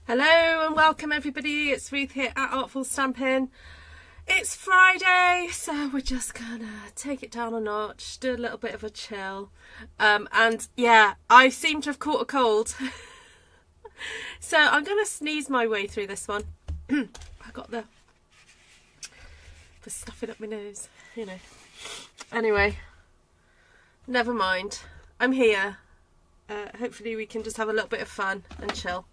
Hello and welcome everybody, it's Ruth here at Artful Stampin. It's Friday, so we're just gonna take it down a notch, do a little bit of a chill. And yeah, I seem to have caught a cold. So I'm gonna sneeze my way through this one. I got the for stuffing up my nose, you know. Anyway, never mind. I'm here. Hopefully we can just have a little bit of fun and chill.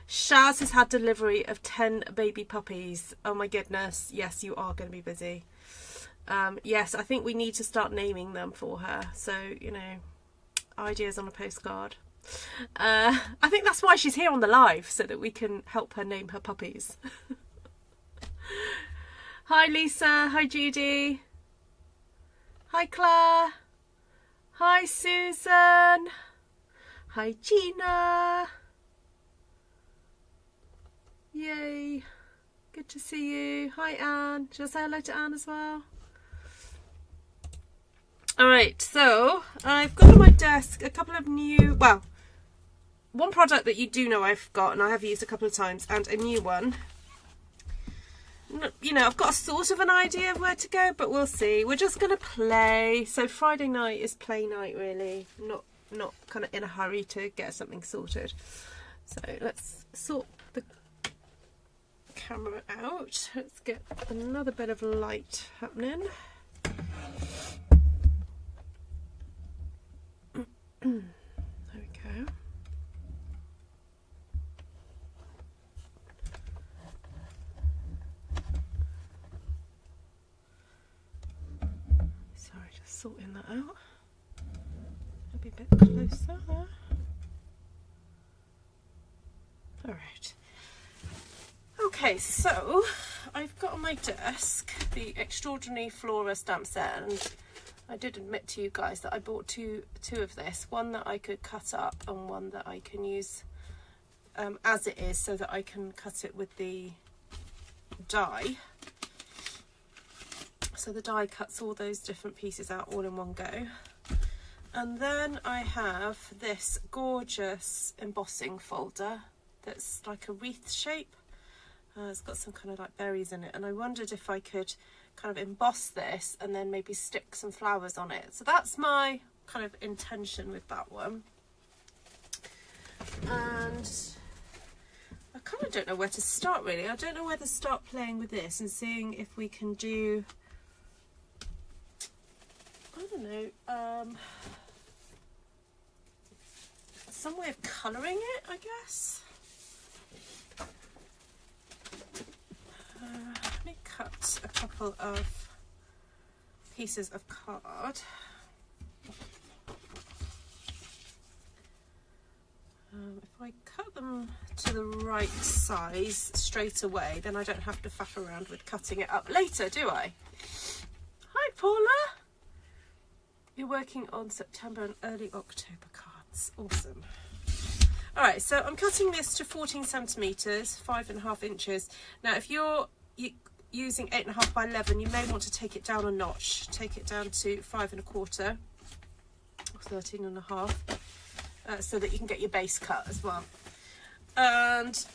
Shaz has had delivery of 10 baby puppies. Oh my goodness. Yes, you are going to be busy. Yes, I think we need to start naming them for her. So, you know, ideas on a postcard. I think that's why she's here on the live, so that we can help her name her puppies. Hi Lisa. Hi Judy. Hi Claire. Hi Susan. Hi Gina. Yay, good to see you. Hi Anne, should I say hello to Anne as well? Alright, so I've got on my desk a couple of new, well, one product that you do know I've got and I have used a couple of times, and a new one. You know, I've got a sort of an idea of where to go, but we'll see. We're just going to play. So Friday night is play night really, not kind of in a hurry to get something sorted. So let's sort the camera out. Let's get another bit of light happening. There we go. Sorry, just sorting that out. Maybe a bit closer there. All right. Okay, so I've got on my desk the Extraordinary Flora stamp set, and I did admit to you guys that I bought two of this, one that I could cut up and one that I can use as it is, so that I can cut it with the die. So the die cuts all those different pieces out all in one go. And then I have this gorgeous embossing folder that's like a wreath shape. It's got some kind of like berries in it, and I wondered if I could kind of emboss this and then maybe stick some flowers on it. So that's my kind of intention with that one. And I kind of don't know where to start really. I don't know whether to start playing with this and seeing if we can do, I don't know, some way of colouring it, I guess. Let me cut a couple of pieces of card. If I cut them to the right size straight away, then I don't have to faff around with cutting it up later, do I? Hi Paula! You're working on September and early October cards. Awesome. Alright, so I'm cutting this to 14 centimetres, 5.5 inches. Now if you're using 8.5 by 11, you may want to take it down a notch. Take it down to 5.25 or 13.5, so that you can get your base cut as well. And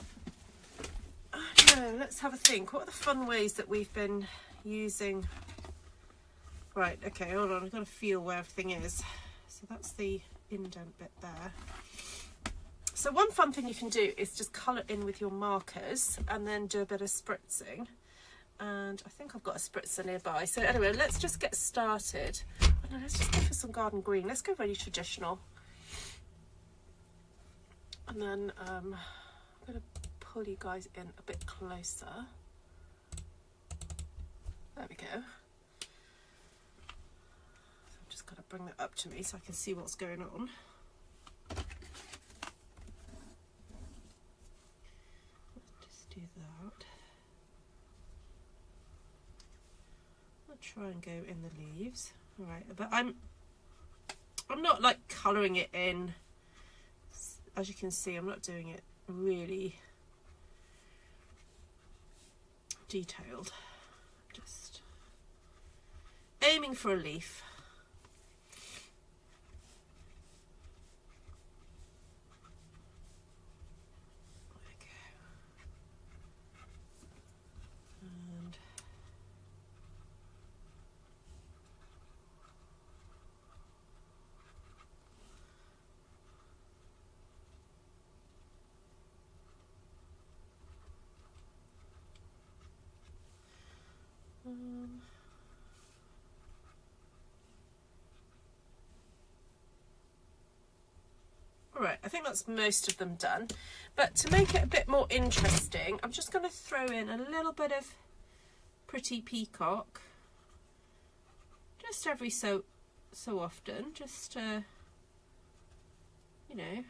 I don't know, let's have a think. What are the fun ways that we've been using? Right, okay, hold on, I've got to feel where everything is. So that's the indent bit there. So one fun thing you can do is just colour in with your markers and then do a bit of spritzing. And I think I've got a spritzer nearby. So anyway, let's just get started. Oh, no, let's just go for some garden green. Let's go really traditional. And then I'm going to pull you guys in a bit closer. There we go. So I've just got to bring that up to me so I can see what's going on. Do that. I'll try and go in the leaves. All right, but I'm not like colouring it in. As you can see, I'm not doing it really detailed. Just aiming for a leaf. Right, I think that's most of them done. But to make it a bit more interesting, I'm just going to throw in a little bit of Pretty Peacock. Just every so often, just to, you know,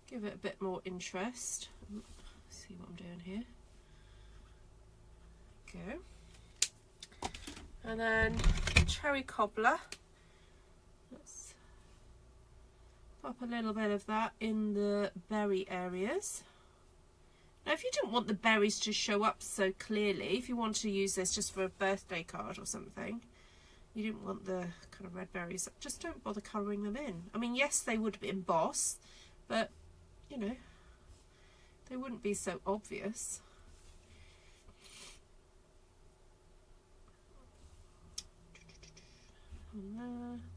give it a bit more interest. Let's see what I'm doing here. Go. And then cherry cobbler. Let's pop a little bit of that in the berry areas. Now, if you didn't want the berries to show up so clearly, if you want to use this just for a birthday card or something, you didn't want the kind of red berries, just don't bother colouring them in. I mean, yes, they would emboss, but, you know, they wouldn't be so obvious.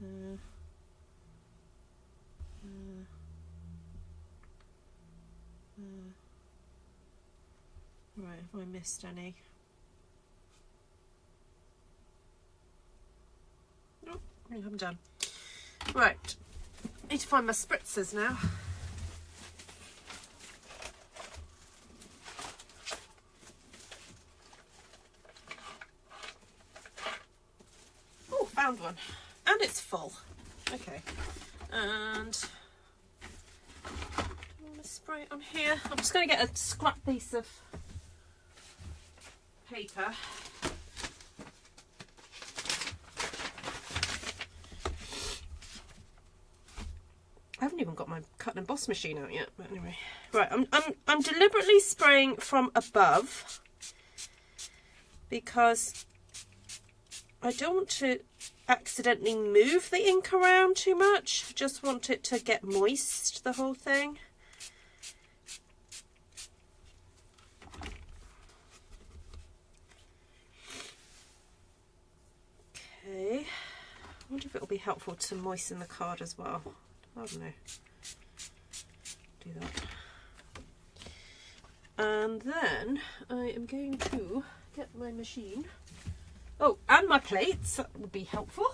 There. Right, have I missed any? Nope, I think I'm done. Right, need to find my spritzers now. Oh, found one. And it's full. Okay. And do I want to spray it on here? I'm just going to get a scrap piece of paper. I haven't even got my cut and emboss machine out yet, but anyway. Right, I'm deliberately spraying from above because I don't want to accidentally move the ink around too much. I just want it to get moist, the whole thing. Okay, I wonder if it'll be helpful to moisten the card as well. I don't know. Do that. And then I am going to get my machine. Oh, and my plates, that would be helpful.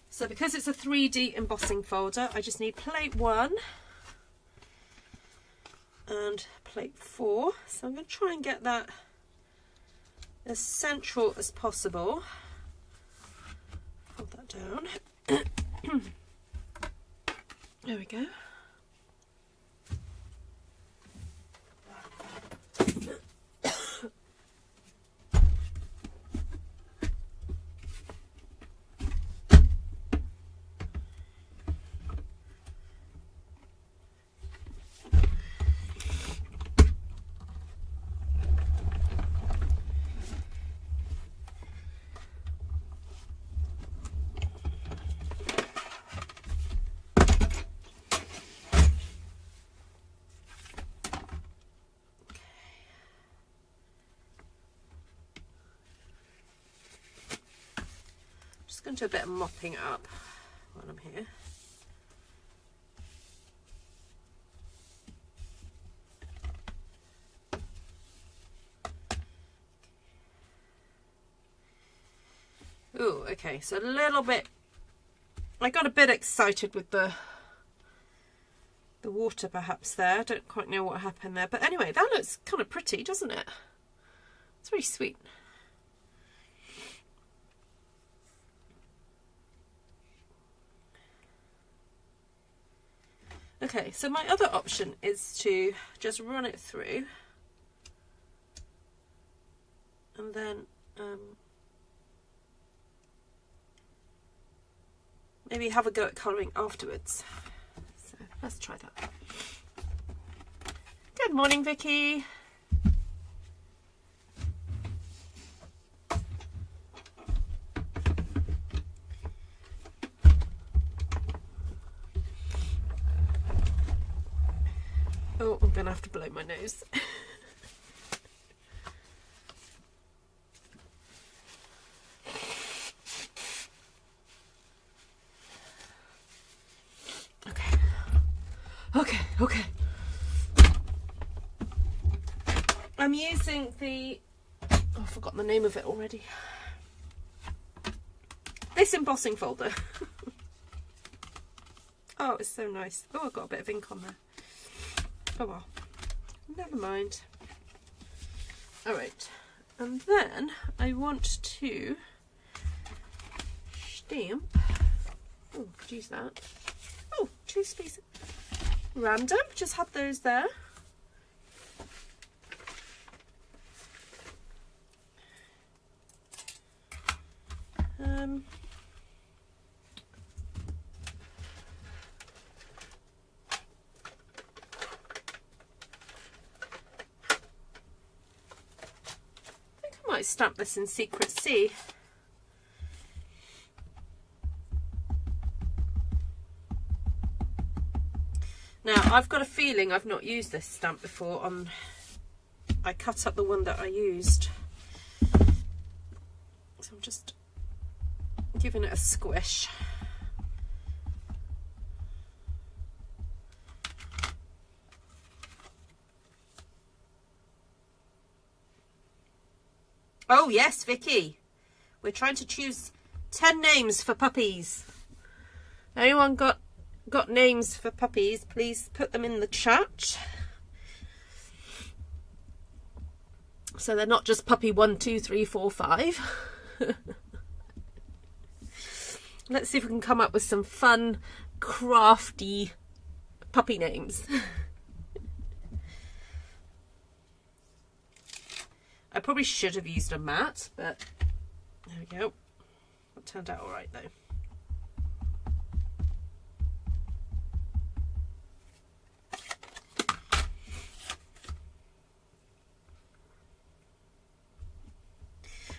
So because it's a 3D embossing folder, I just need plate 1 and plate 4. So I'm going to try and get that as central as possible. Hold that down. There we go. Just going to do a bit of mopping up while I'm here. Ooh, okay, so a little bit, I got a bit excited with the water perhaps there. I don't quite know what happened there, but anyway, that looks kind of pretty, doesn't it? It's very sweet. Okay, so my other option is to just run it through and then maybe have a go at colouring afterwards. So let's try that. Good morning, Vicky. Oh, I'm gonna have to blow my nose. Okay. Okay. I'm using the, oh, I've forgotten the name of it already. This embossing folder. Oh, it's so nice. Oh, I've got a bit of ink on there. Oh well, never mind. All right, and then I want to stamp. Oh, could use that. Oh, 2 spaces. Random, just had those there. I might stamp this in Secret C. Now, I've got a feeling I've not used this stamp before. I cut up the one that I used. So I'm just giving it a squish. Oh yes, Vicky. We're trying to choose 10 names for puppies. Anyone got names for puppies? Please put them in the chat. So they're not just puppy 1, 2, 3, 4, 5. Let's see if we can come up with some fun, crafty puppy names. I probably should have used a mat, but there we go. It turned out all right though.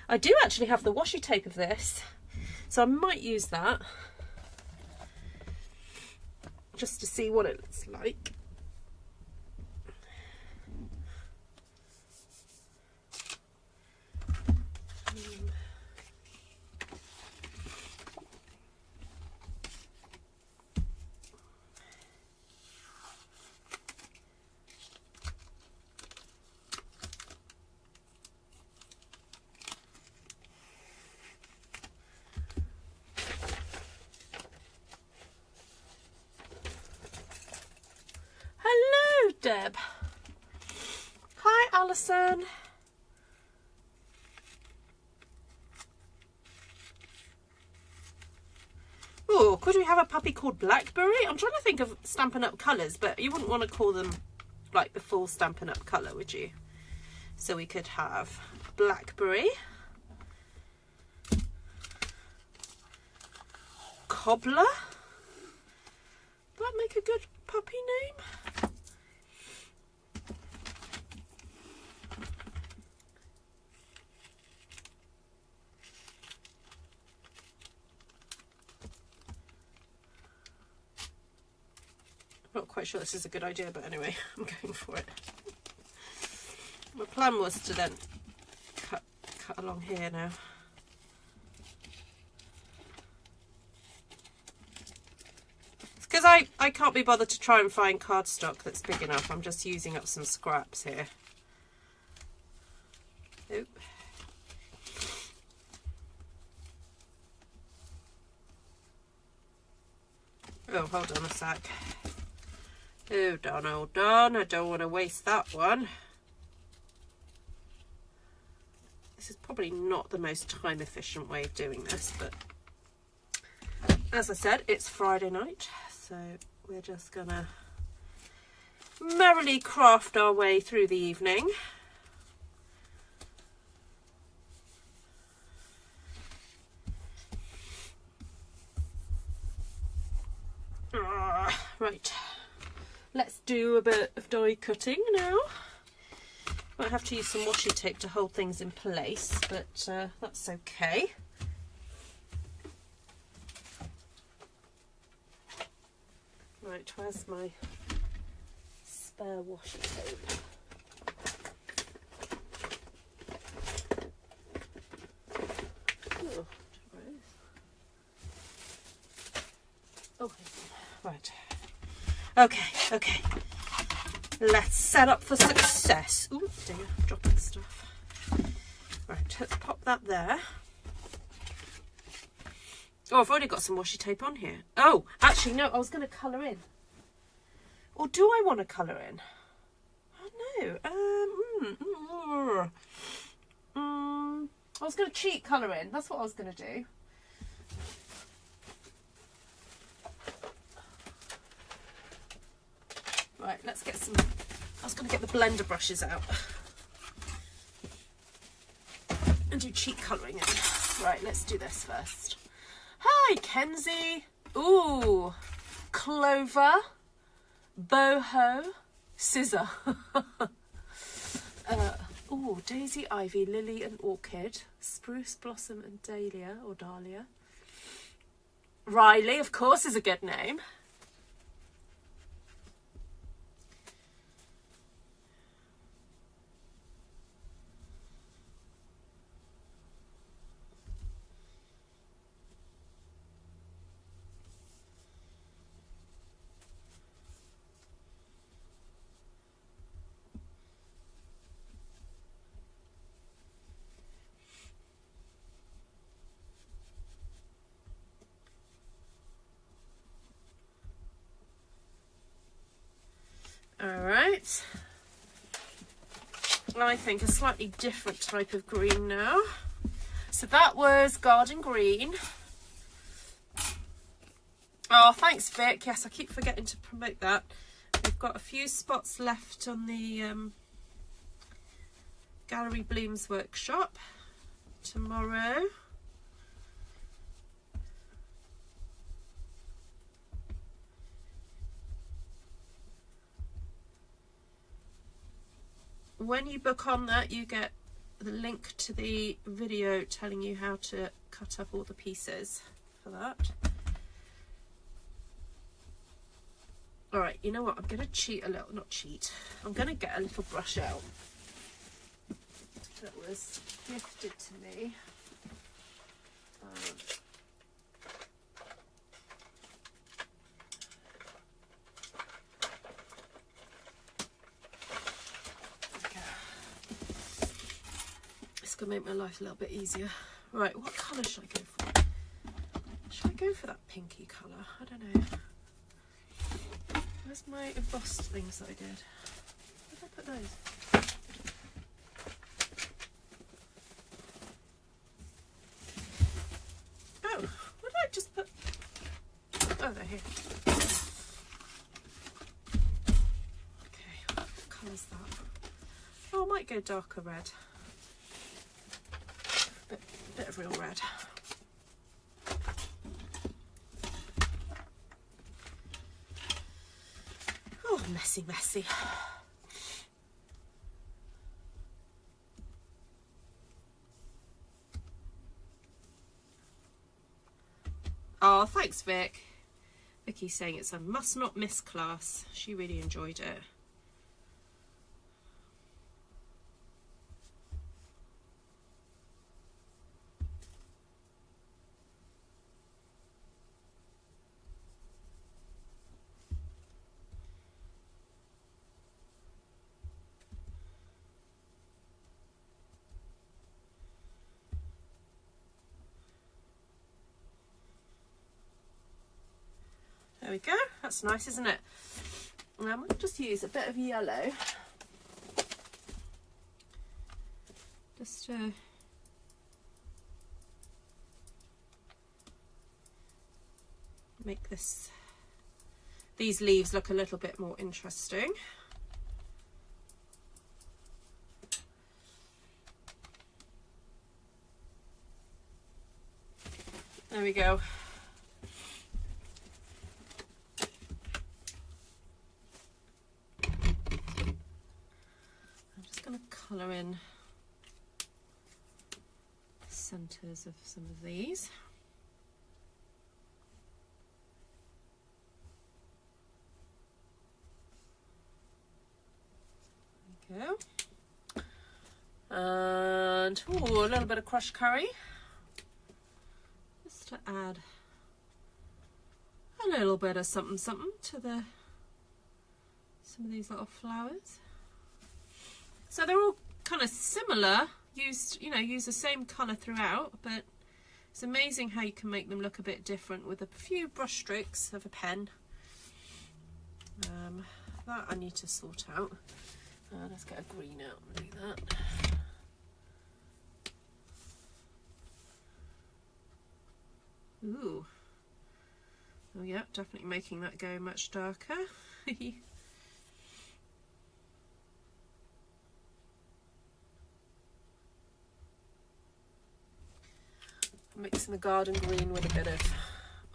I do actually have the washi tape of this, so I might use that just to see what it looks like. Hello, Deb. Hi, Alison. Oh, could we have a puppy called Blackberry? I'm trying to think of Stampin' Up colours, but you wouldn't want to call them like the full Stampin' Up colour, would you? So we could have Blackberry, Cobbler. Would that make a good puppy name? I'm not quite sure this is a good idea, but anyway, I'm going for it. My plan was to then cut along here now. Because I can't be bothered to try and find cardstock that's big enough. I'm just using up some scraps here. Oop. Oh, hold on a sec. Hold on. I don't want to waste that one. This is probably not the most time efficient way of doing this, but as I said, it's Friday night. So we're just gonna merrily craft our way through the evening. Right, let's do a bit of die cutting now. Might have to use some washi tape to hold things in place, but that's okay. Right, where's my spare washi tape? Oh, right. Okay. Let's set up for success. Ooh, dear, dropping stuff. Right, let's pop that there. Oh, I've already got some washi tape on here. Oh, actually, no, I was going to colour in. Or do I want to colour in? I don't know. I was going to cheat colour in. That's what I was going to do. Right, let's get some... I was going to get the blender brushes out. And do cheat colouring in. Right, let's do this first. Hi, Kenzie. Ooh, clover, boho, scissor. Ooh, daisy, ivy, lily and orchid, spruce, blossom and dahlia or dahlia. Riley, of course, is a good name. Alright, I think a slightly different type of green now. So that was garden green. Oh, thanks Vic. Yes, I keep forgetting to promote that. We've got a few spots left on the Gallery Blooms workshop tomorrow. When you book on that, you get the link to the video telling you how to cut up all the pieces for that. All right, you know what? I'm going to cheat a little, not cheat. I'm going to get a little brush out that was gifted to me. Gonna make my life a little bit easier. Right, what colour should I go for? Should I go for that pinky colour? I don't know. Where's my embossed things that I did? Where did I put those? Oh, what did I just put? Oh, they're here. Okay, what colour's that? Oh, I might go darker red. Bit of real red. Oh, messy, messy. Oh, thanks, Vic. Vicky's saying it's a must not miss class. She really enjoyed it. There we go. That's nice, isn't it? And I'm going to just use a bit of yellow. Just to make these leaves look a little bit more interesting. There we go. Colour in the centres of some of these. There we go. And ooh, a little bit of crushed curry, just to add a little bit of something something to the some of these little flowers. So they're all kind of similar, use the same colour throughout, but it's amazing how you can make them look a bit different with a few brush strokes of a pen. That I need to sort out. Let's get a green out and do that. Ooh. Oh yeah, definitely making that go much darker. Mixing the garden green with a bit of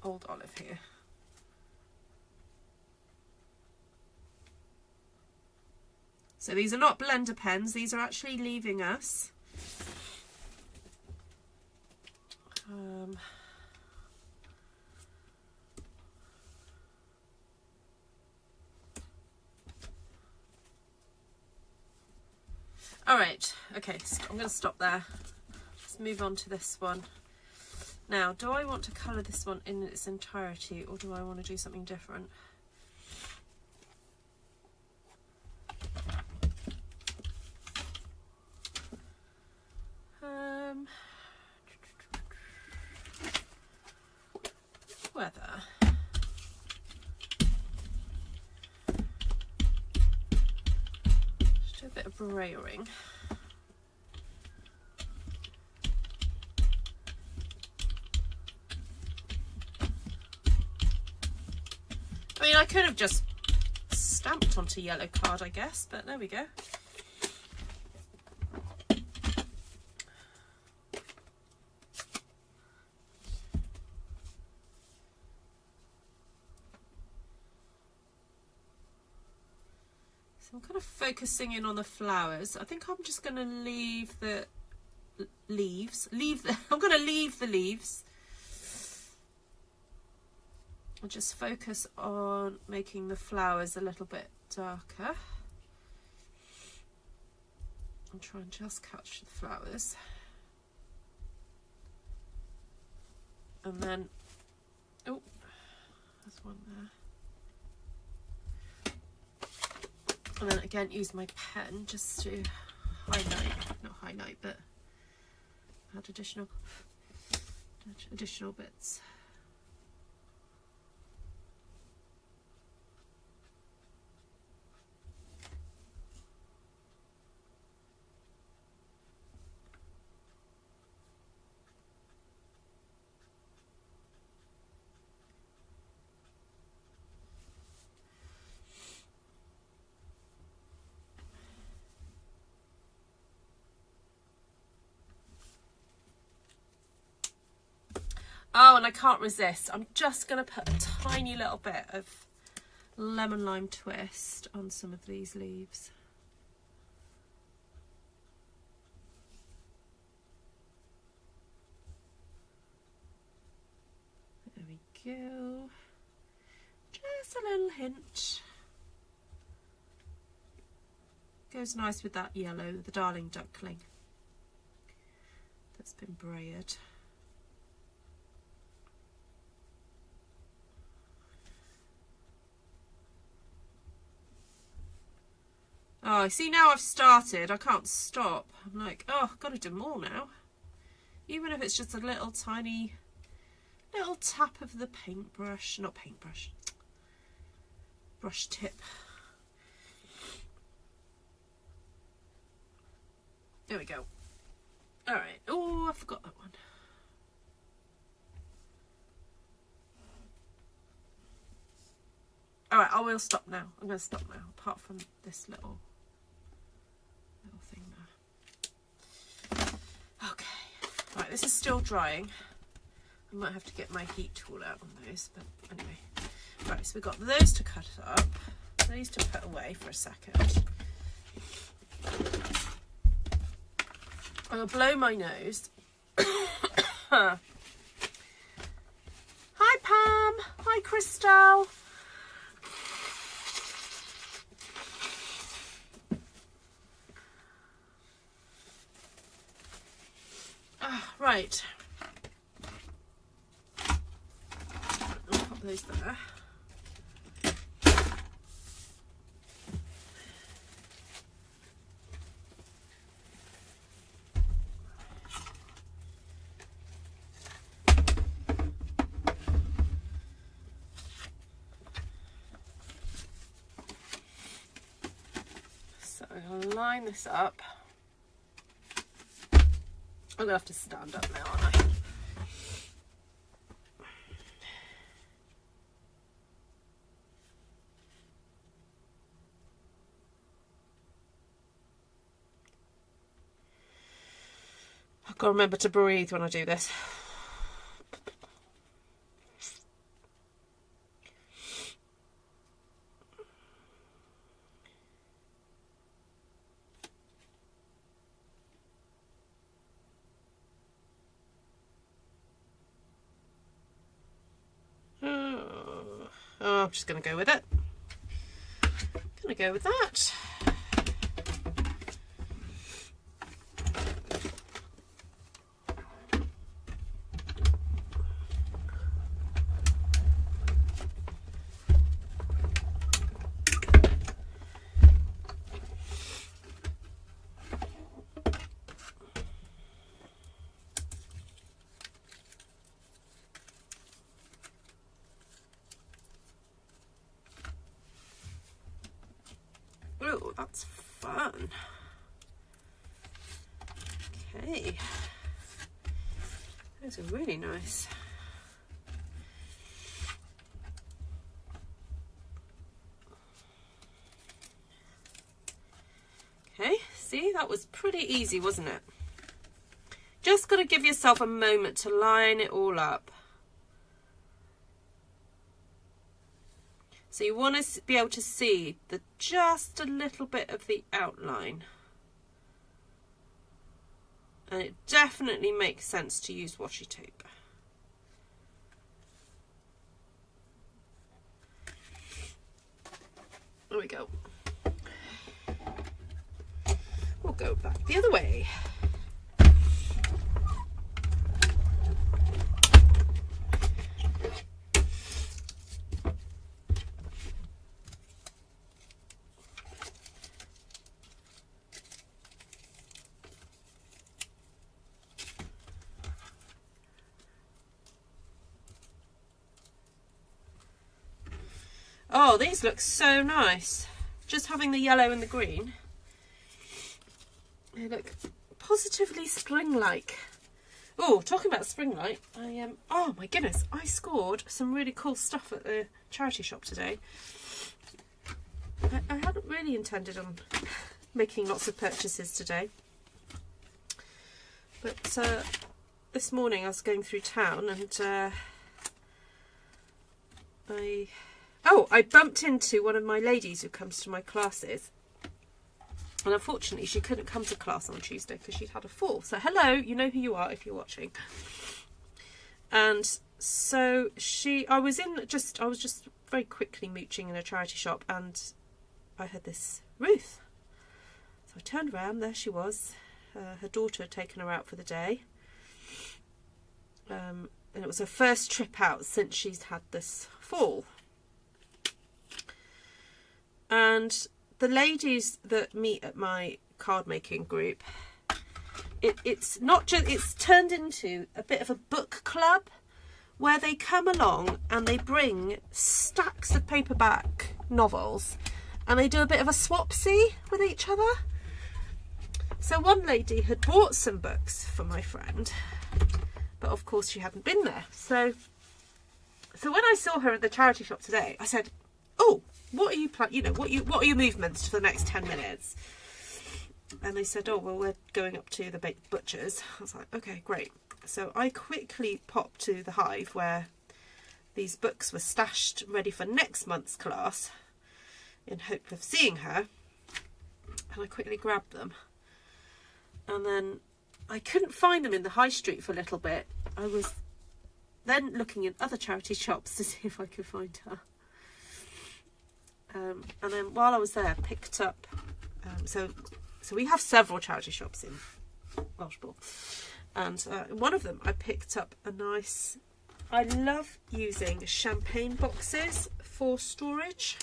old olive here. So these are not blender pens, these are actually leaving us. All right, okay, I'm going to stop there. Let's move on to this one. Now, do I want to colour this one in its entirety, or do I want to do something different? Whether just do a bit of brayering. I mean, I could have just stamped onto yellow card, I guess, but there we go. I'm kind of focusing in on the flowers. I think I'm just going to leave the leaves. I'm going to leave the leaves. I'll just focus on making the flowers a little bit darker. And try and just catch the flowers. And then, oh, there's one there. And then again use my pen just to highlight, but add additional bits. Oh, and I can't resist. I'm just going to put a tiny little bit of lemon lime twist on some of these leaves. There we go. Just a little hint. Goes nice with that yellow, the darling duckling that's been brayed. Oh, see, now I've started, I can't stop. I'm like, oh, I've got to do more now. Even if it's just a little tiny, little tap of the paintbrush, not paintbrush, brush tip. There we go. All right. Oh, I forgot that one. All right, I will stop now. I'm going to stop now, apart from this little thing there. Okay. Right, this is still drying. I might have to get my heat tool out on those, but anyway. Right, so we've got those to cut up, these to put away for a second. I'm going to blow my nose. Hi, Pam. Hi, Crystal. Right. I'll pop those there. line this up. I'm going to have to stand up now, aren't I? I've got to remember to breathe when I do this. I'm just going to go with it. Going to go with that. Oh, that's fun. Okay. Those are really nice. Okay, see, that was pretty easy, wasn't it? Just got to give yourself a moment to line it all up. So you want to be able to see just a little bit of the outline. And it definitely makes sense to use washi tape. There we go. We'll go back the other way. Oh, these look so nice. Just having the yellow and the green. They look positively spring-like. Oh, talking about spring-like, oh my goodness, I scored some really cool stuff at the charity shop today. I hadn't really intended on making lots of purchases today. But this morning I was going through town and I bumped into one of my ladies who comes to my classes, and unfortunately she couldn't come to class on Tuesday because she'd had a fall. So hello, you know who you are if you're watching. And so I was just very quickly mooching in a charity shop, and I heard this Ruth. So I turned around, there she was. Her daughter had taken her out for the day, and it was her first trip out since she's had this fall. And the ladies that meet at my card making group, it's turned into a bit of a book club where they come along and they bring stacks of paperback novels and they do a bit of a swapsy with each other. So one lady had bought some books for my friend, but of course she hadn't been there. So when I saw her at the charity shop today, I said, "Oh, what are you what are your movements for the next 10 minutes?" And they said, "Oh, well, we're going up to the butcher's." I was like, "Okay, great." So I quickly popped to the hive where these books were stashed ready for next month's class in hope of seeing her, and I quickly grabbed them. And then I couldn't find them in the high street for a little bit. I was then looking in other charity shops to see if I could find her. And then while I was there, picked up, so we have several charity shops in Welshpool, and one of them I picked up a nice, I love using champagne boxes for storage,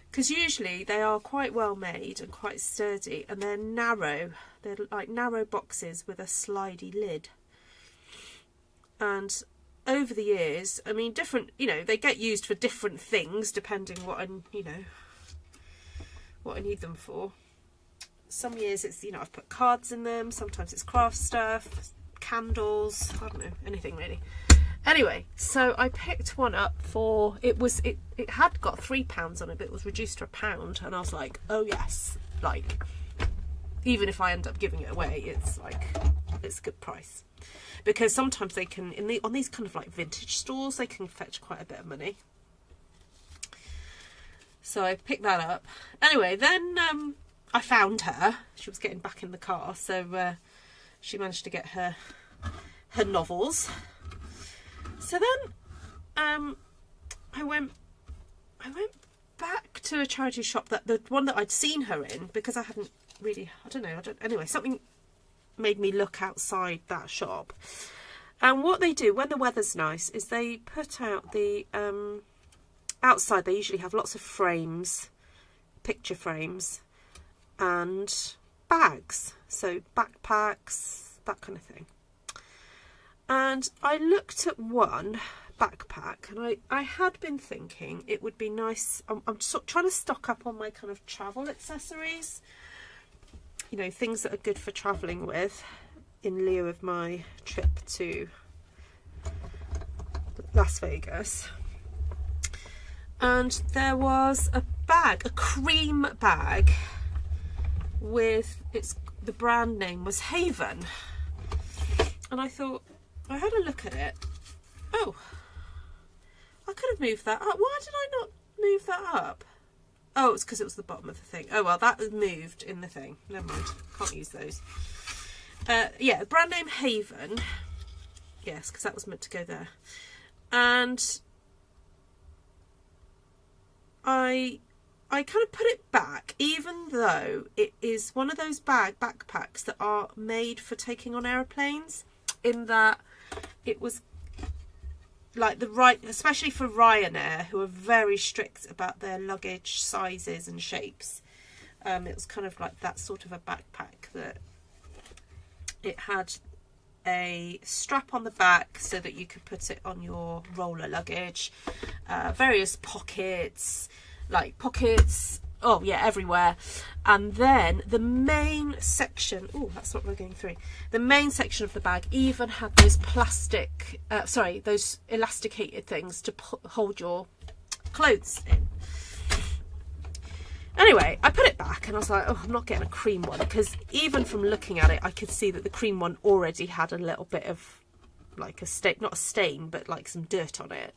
because usually they are quite well made and quite sturdy, and they're like narrow boxes with a slidey lid. And over the years, I mean, different, they get used for different things depending what what I need them for. Some years it's, you know, I've put cards in them, sometimes it's craft stuff, candles, I don't know, anything really. Anyway, so I picked one up for, it had got £3 on it, but it was reduced to £1, and I was like, oh yes, like, even if I end up giving it away, it's like, it's a good price. Because sometimes they can, on these kind of like vintage stores, they can fetch quite a bit of money. So I picked that up. Anyway, then I found her. She was getting back in the car, so she managed to get her novels. So then I went back to a charity shop, that the one that I'd seen her in, because I hadn't really, anyway, something made me look outside that shop. And what they do when the weather's nice is they put out the outside, they usually have lots of frames, picture frames, and bags, so backpacks, that kind of thing. And I looked at one backpack, and I had been thinking it would be nice. I'm sort of trying to stock up on my kind of travel accessories, you know, things that are good for travelling with in lieu of my trip to Las Vegas. And there was a bag, a cream bag, with the brand name was Haven. And I thought, I had a look at it. Oh, I could have moved that up. Why did I not move that up? Oh, it's because it was the bottom of the thing. Oh, well, that was moved in the thing. Never mind. Can't use those. Yeah, brand name Haven. Yes, because that was meant to go there. And I kind of put it back, even though it is one of those backpacks that are made for taking on aeroplanes, in that it was like especially for Ryanair, who are very strict about their luggage sizes and shapes. It was kind of like that sort of a backpack, that it had a strap on the back so that you could put it on your roller luggage, various pockets, oh yeah, everywhere. And then the main section, oh, that's what we're going through. The main section of the bag even had those those elasticated things to hold your clothes in. Anyway, I put it back and I was like, oh, I'm not getting a cream one, because even from looking at it, I could see that the cream one already had a little bit of like a stain, not a stain, but like some dirt on it.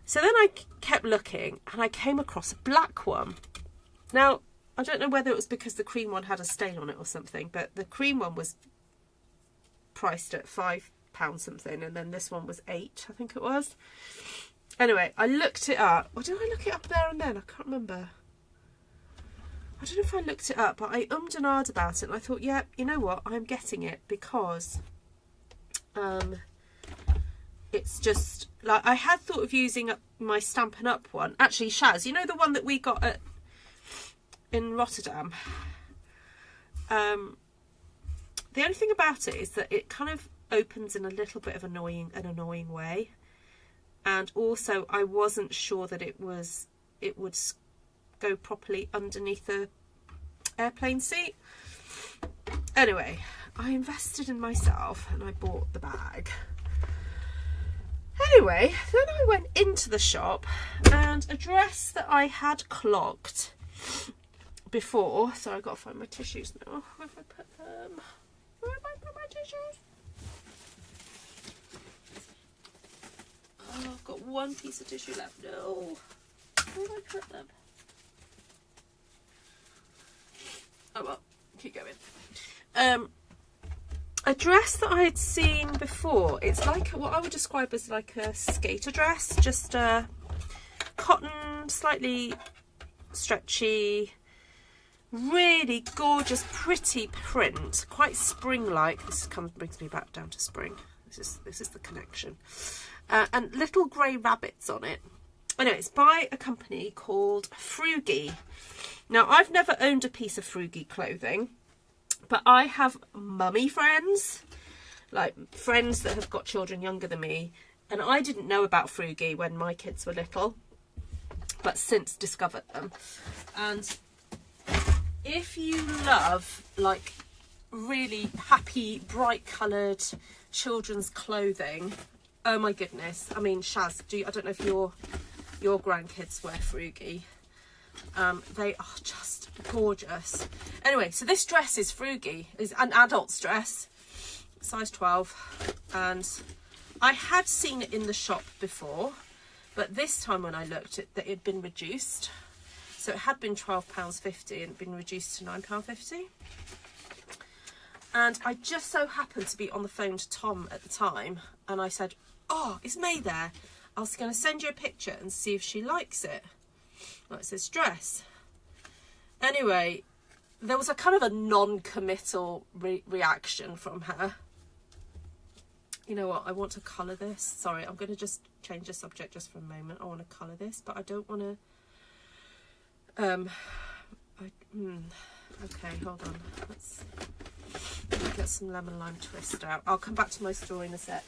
So then I kept looking and I came across a black one. Now, I don't know whether it was because the cream one had a stain on it or something, but the cream one was priced at £5 something, and then this one was £8, I think it was. Anyway, I looked it up. Or did I look it up there and then? I can't remember. I don't know if I looked it up, but I ummed and ahed about it, and I thought, yeah, you know what, I'm getting it because it's just like, I had thought of using up my Stampin' Up one. Actually, Shaz, you know the one that we got in Rotterdam? The only thing about it is that it kind of opens in a little bit of an annoying way, and also I wasn't sure that it would go properly underneath the airplane seat. Anyway, I invested in myself and I bought the bag. Anyway, then I went into the shop, and a dress that I had clocked before, so I've got to find my tissues now. Where have I put them? Where have I put my tissues? Oh, I've got one piece of tissue left. No. Where have I put them? Oh well, keep going. A dress that I had seen before. It's like what I would describe as like a skater dress, just a cotton, slightly stretchy, really gorgeous, pretty print, quite spring-like. This brings me back down to spring. This is the connection, and little grey rabbits on it. Anyway, it's by a company called Frugi. Now, I've never owned a piece of Frugi clothing, but I have mummy friends, like friends that have got children younger than me, and I didn't know about Frugi when my kids were little, but since discovered them. And if you love like really happy, bright coloured children's clothing, oh my goodness. I mean, Shaz, I don't know if your grandkids wear Frugi. They are just gorgeous. Anyway, so this dress is Frugi, is an adult's dress, size 12, and I had seen it in the shop before, but this time when I looked at that, it had been reduced. So it had been £12.50 and been reduced to £9.50. And I just so happened to be on the phone to Tom at the time, and I said, oh, is May there? I was going to send you a picture and see if she likes it. Likes this dress. Anyway, there was a kind of a non-committal reaction from her. You know what? I want to colour this. Sorry, I'm going to just change the subject just for a moment. I want to colour this, but I don't want to... okay, hold on. Let's get some lemon lime twist out. I'll come back to my story in a sec.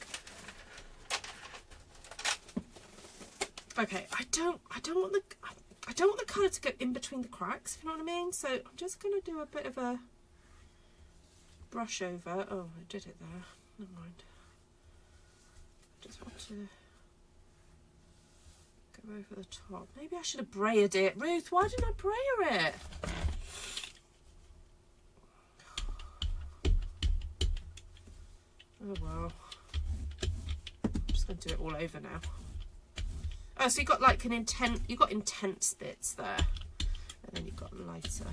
Okay, I don't want the colour to go in between the cracks, if you know what I mean. So I'm just going to do a bit of a brush over. Oh, I did it there. Never mind. Just want to go over the top. Maybe I should have braided it. Ruth, why didn't I braid it? Oh well. I'm just going to do it all over now. Oh, so you got like you've got intense bits there, and then you've got lighter.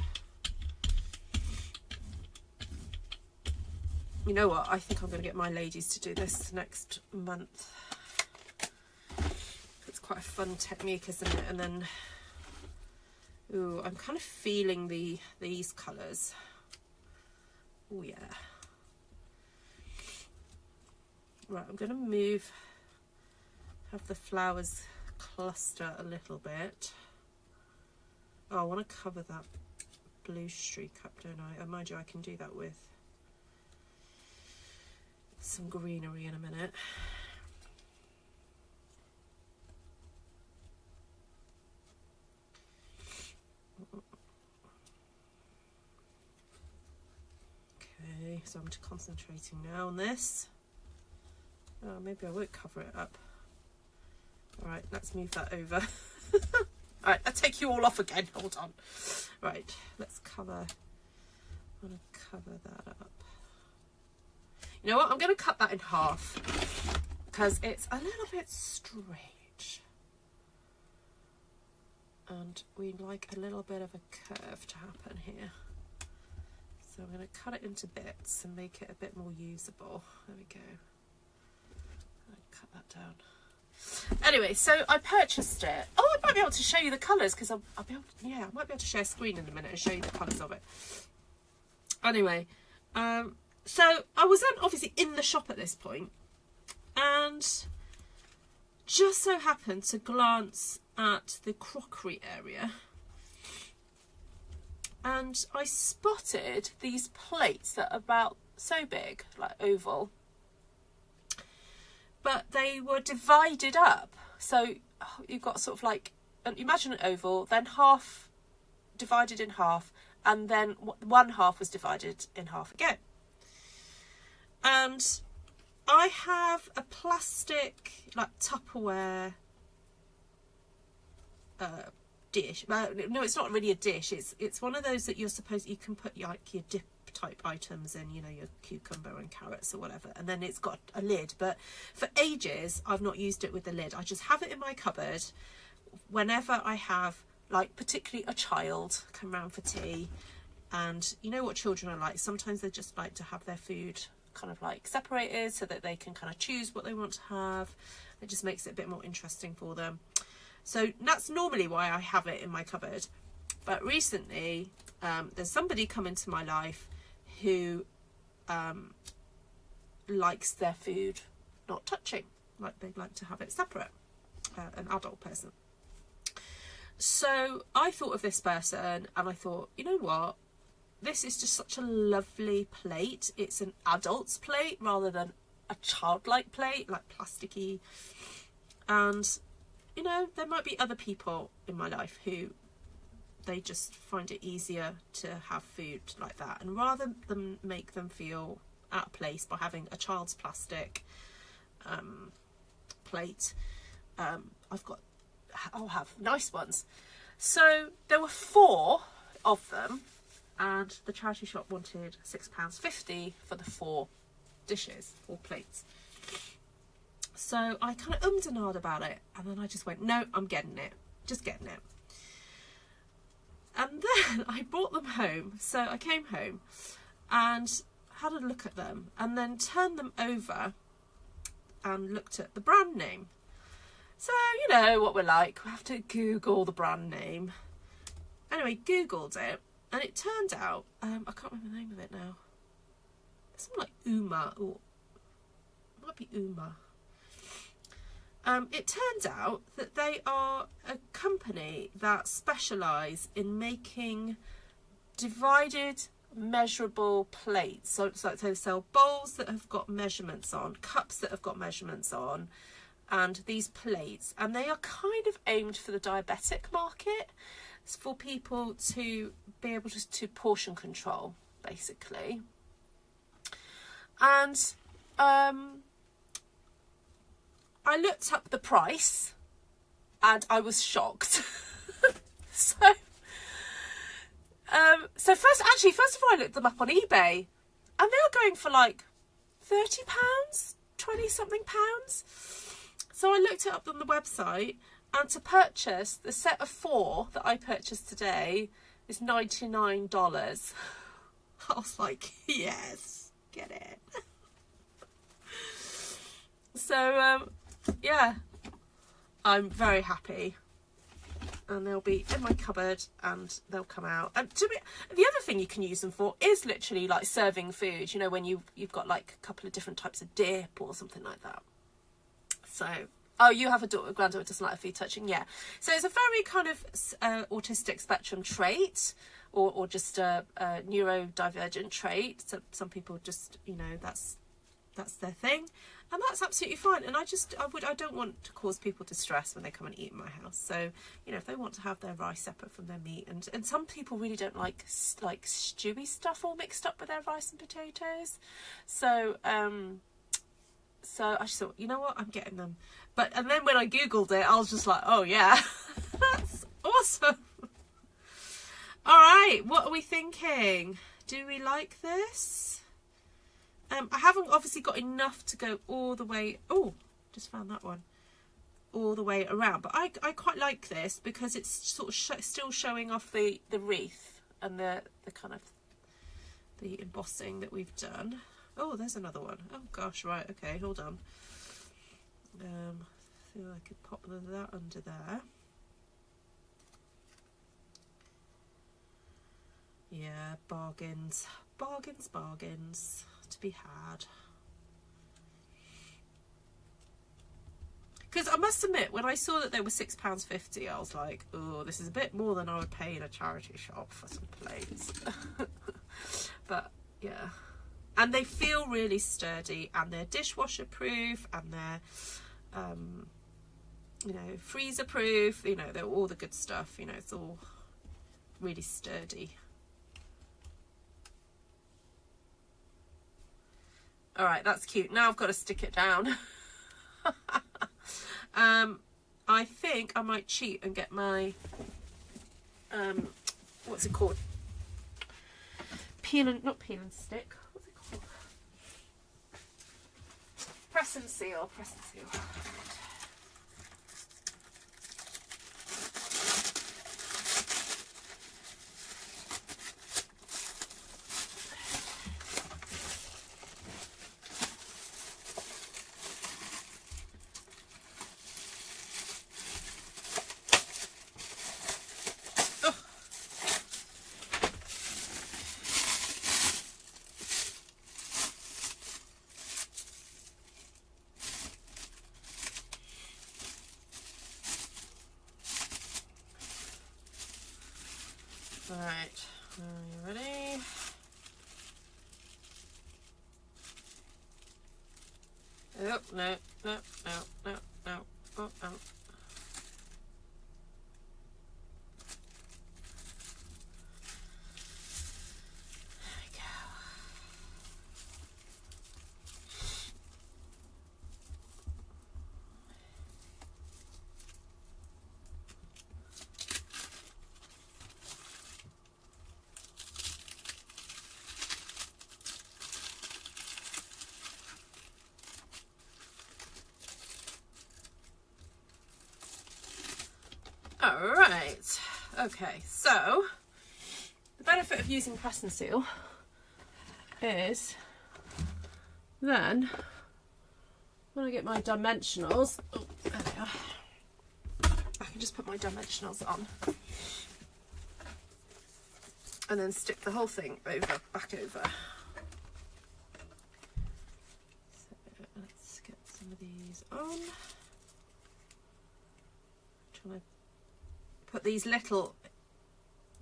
You know what? I think I'm going to get my ladies to do this next month. It's quite a fun technique, isn't it? And then, ooh, I'm kind of feeling these colours. Oh yeah. Right, I'm going to have the flowers cluster a little bit. Oh, I want to cover that blue streak up, don't I? Oh, mind you, I can do that with some greenery in a minute. Okay, so I'm concentrating now on this. Oh, maybe I won't cover it up. Alright, let's move that over. Alright, I'll take you all off again. Hold on. Right, let's cover. I'm going to cover that up. You know what? I'm going to cut that in half because it's a little bit straight. And we like a little bit of a curve to happen here. So I'm going to cut it into bits and make it a bit more usable. There we go. Cut that down. Anyway, so I purchased it. Oh, I might be able to show you the colours because I'll be able to, yeah, I might be able to share a screen in a minute and show you the colours of it. Anyway, so I was then obviously in the shop at this point and just so happened to glance at the crockery area and I spotted these plates that are about so big, like oval. But they were divided up. So you've got sort of like, imagine an oval, then half divided in half, and then one half was divided in half again. And I have a plastic, like Tupperware dish. No, it's not really a dish. It's one of those that you're supposed, you can put like your dip type items in, you know, your cucumber and carrots or whatever, and then it's got a lid. But for ages I've not used it with the lid. I just have it in my cupboard whenever I have, like, particularly a child come round for tea. And you know what children are like, sometimes they just like to have their food kind of like separated so that they can kind of choose what they want to have. It just makes it a bit more interesting for them. So that's normally why I have it in my cupboard. But recently there's somebody come into my life who likes their food not touching, like they like to have it separate, an adult person. So I thought of this person and I thought, you know what, this is just such a lovely plate. It's an adult's plate rather than a childlike plate, like plasticky. And you know, there might be other people in my life who they just find it easier to have food like that, and rather than make them feel out of place by having a child's plastic plate, I'll have nice ones. So there were 4 of them, and the charity shop wanted £6.50 for the 4 dishes or plates. So I kind of ummed and ahed about it, and then I just went, no, I'm getting it, just getting it. And then I brought them home. So I came home and had a look at them, and then turned them over and looked at the brand name. So, you know what we're like, we have to Google the brand name. Anyway, Googled it, and it turned out, I can't remember the name of it now. It's something like Uma, or it might be Uma. It turns out that they are a company that specialise in making divided measurable plates. So it's like they sell bowls that have got measurements on, cups that have got measurements on, and these plates, and they are kind of aimed for the diabetic market. It's for people to be able to portion control, basically. And I looked up the price and I was shocked. So first of all, I looked them up on eBay, and they were going for like £30, 20 something pounds. So I looked it up on the website, and to purchase the set of 4 that I purchased today is $99. I was like, yes, get it. So yeah, I'm very happy, and they'll be in my cupboard and they'll come out. And the other thing you can use them for is literally like serving food, you know, when you've got like a couple of different types of dip or something like that. So, oh, you have a granddaughter who doesn't like her food touching, yeah. So it's a very kind of autistic spectrum trait, or just a neurodivergent trait. So some people just, you know, that's their thing, and that's absolutely fine. And I don't want to cause people distress when they come and eat in my house. So, you know, if they want to have their rice separate from their meat, and some people really don't like stewy stuff all mixed up with their rice and potatoes. So so I just thought, you know what, I'm getting them. And then when I Googled it, I was just like, oh yeah, that's awesome. All right, what are we thinking? Do we like this? I haven't obviously got enough to go all the way. Oh, just found that one. All the way around. But I quite like this because it's sort of still showing off the wreath and the kind of the embossing that we've done. Oh, there's another one. Oh gosh, right, okay, hold on. See if I could pop that under there. Yeah, bargains. Bargains, bargains to be had. Because I must admit, when I saw that they were £6.50, I was like, oh, this is a bit more than I would pay in a charity shop for some plates. But yeah. And they feel really sturdy, and they're dishwasher proof, and they're, you know, freezer proof, you know, they're all the good stuff, you know, it's all really sturdy. All right, that's cute. Now I've got to stick it down. I think I might cheat and get my, what's it called? Not peel and stick. What's it called? Press and seal. Press and seal. Right, are you ready? Oh, no, no, no, no, no, oh, oh. Alright, okay, so the benefit of using press and seal is then when I get my dimensionals, oh, there they are, I can just put my dimensionals on and then stick the whole thing back over. So let's get some of these on. Trying to put these little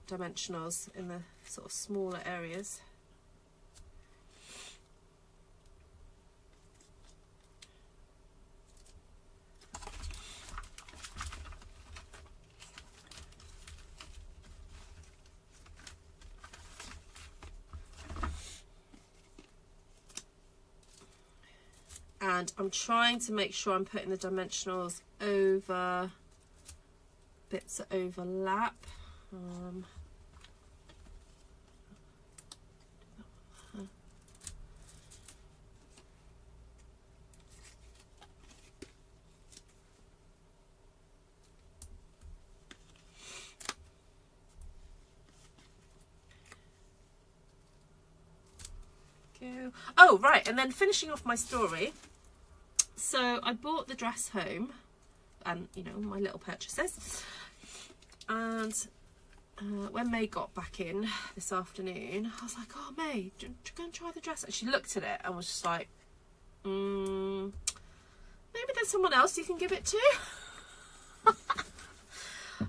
dimensionals in the sort of smaller areas. And I'm trying to make sure I'm putting the dimensionals over bits that overlap. Go. Oh, right, and then finishing off my story. So I bought the dress home and, you know, my little purchases. And when May got back in this afternoon, I was like, oh, May, do you go and try the dress? And she looked at it and was just like, maybe there's someone else you can give it to. I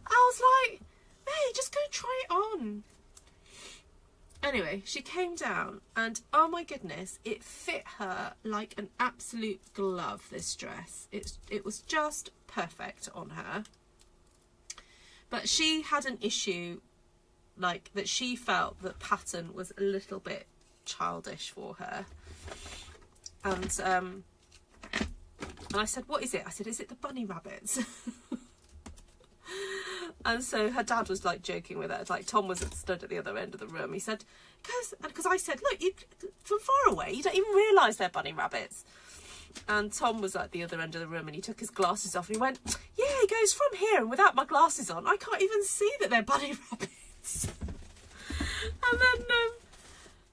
was like, May, just go and try it on. Anyway, she came down and oh my goodness, it fit her like an absolute glove, this dress. It was just perfect on her. But she had an issue, like that she felt that pattern was a little bit childish for her. And I said, what is it? I said, is it the bunny rabbits? And so her dad was like joking with her, like Tom was stood at the other end of the room. He said, because I said, look, you, from far away, you don't even realise they're bunny rabbits. And Tom was at the other end of the room and he took his glasses off and he went, yeah, he goes, from here and without my glasses on, I can't even see that they're bunny rabbits. And then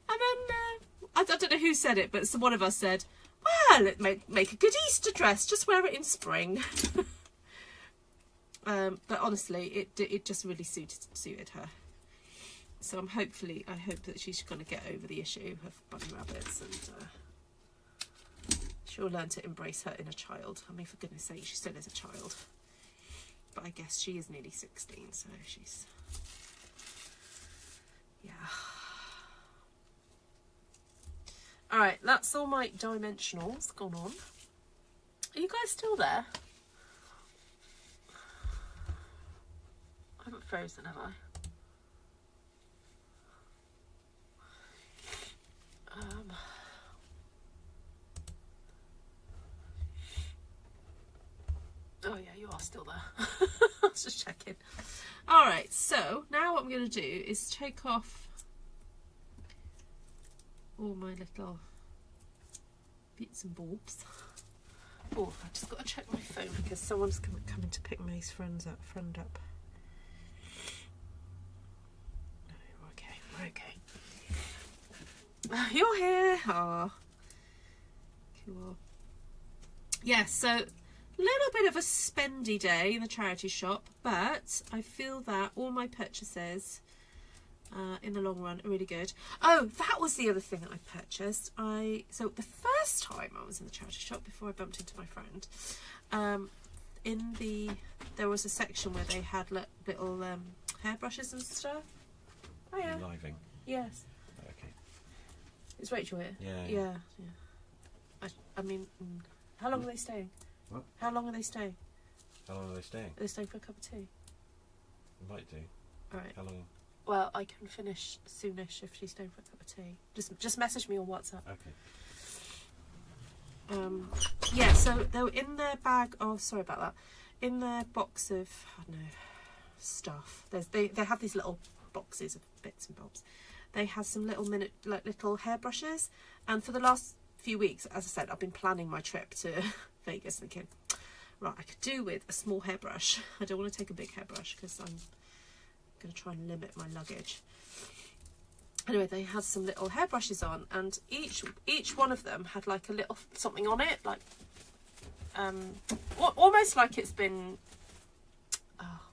I don't know who said it, but one of us said, well, it make a good Easter dress, just wear it in spring. But honestly, it just really suited her. So I hope that she's going to get over the issue of bunny rabbits and she'll learn to embrace her inner child. I mean, for goodness sake, she still is a child. But I guess she is nearly 16, so she's... yeah. Alright, that's all my dimensionals gone on. Are you guys still there? I haven't frozen, have I? Oh yeah, you are still there. I was just checking. Alright, so now what I'm going to do is take off all my little bits and bobs. Oh, I just got to check my phone because someone's coming to pick May's friend up. No, we're okay. You're here. Oh, cool. Yeah, so a little bit of a spendy day in the charity shop, but I feel that all my purchases in the long run are really good. Oh, that was the other thing that I purchased. So the first time I was in the charity shop before I bumped into my friend, there was a section where they had little hairbrushes and stuff. Oh yeah. Finalizing. Yes. Okay. Is Rachel here? Yeah. I mean, how long are they staying? What? How long are they staying? How long are they staying? Are they staying for a cup of tea? We might do. All right. How long? Well, I can finish soonish if she's staying for a cup of tea. Just message me on WhatsApp. Okay. Yeah, so they were in their bag of, sorry about that, in their box of, I don't know, stuff. They have these little boxes of bits and bobs. They have some little little hairbrushes, and for the last few weeks, as I said, I've been planning my trip to Vegas, thinking, Right, I could do with a small hairbrush. I don't want to take a big hairbrush because I'm going to try and limit my luggage. Anyway, they had some little hairbrushes on, and each one of them had like a little something on it, like almost like it's been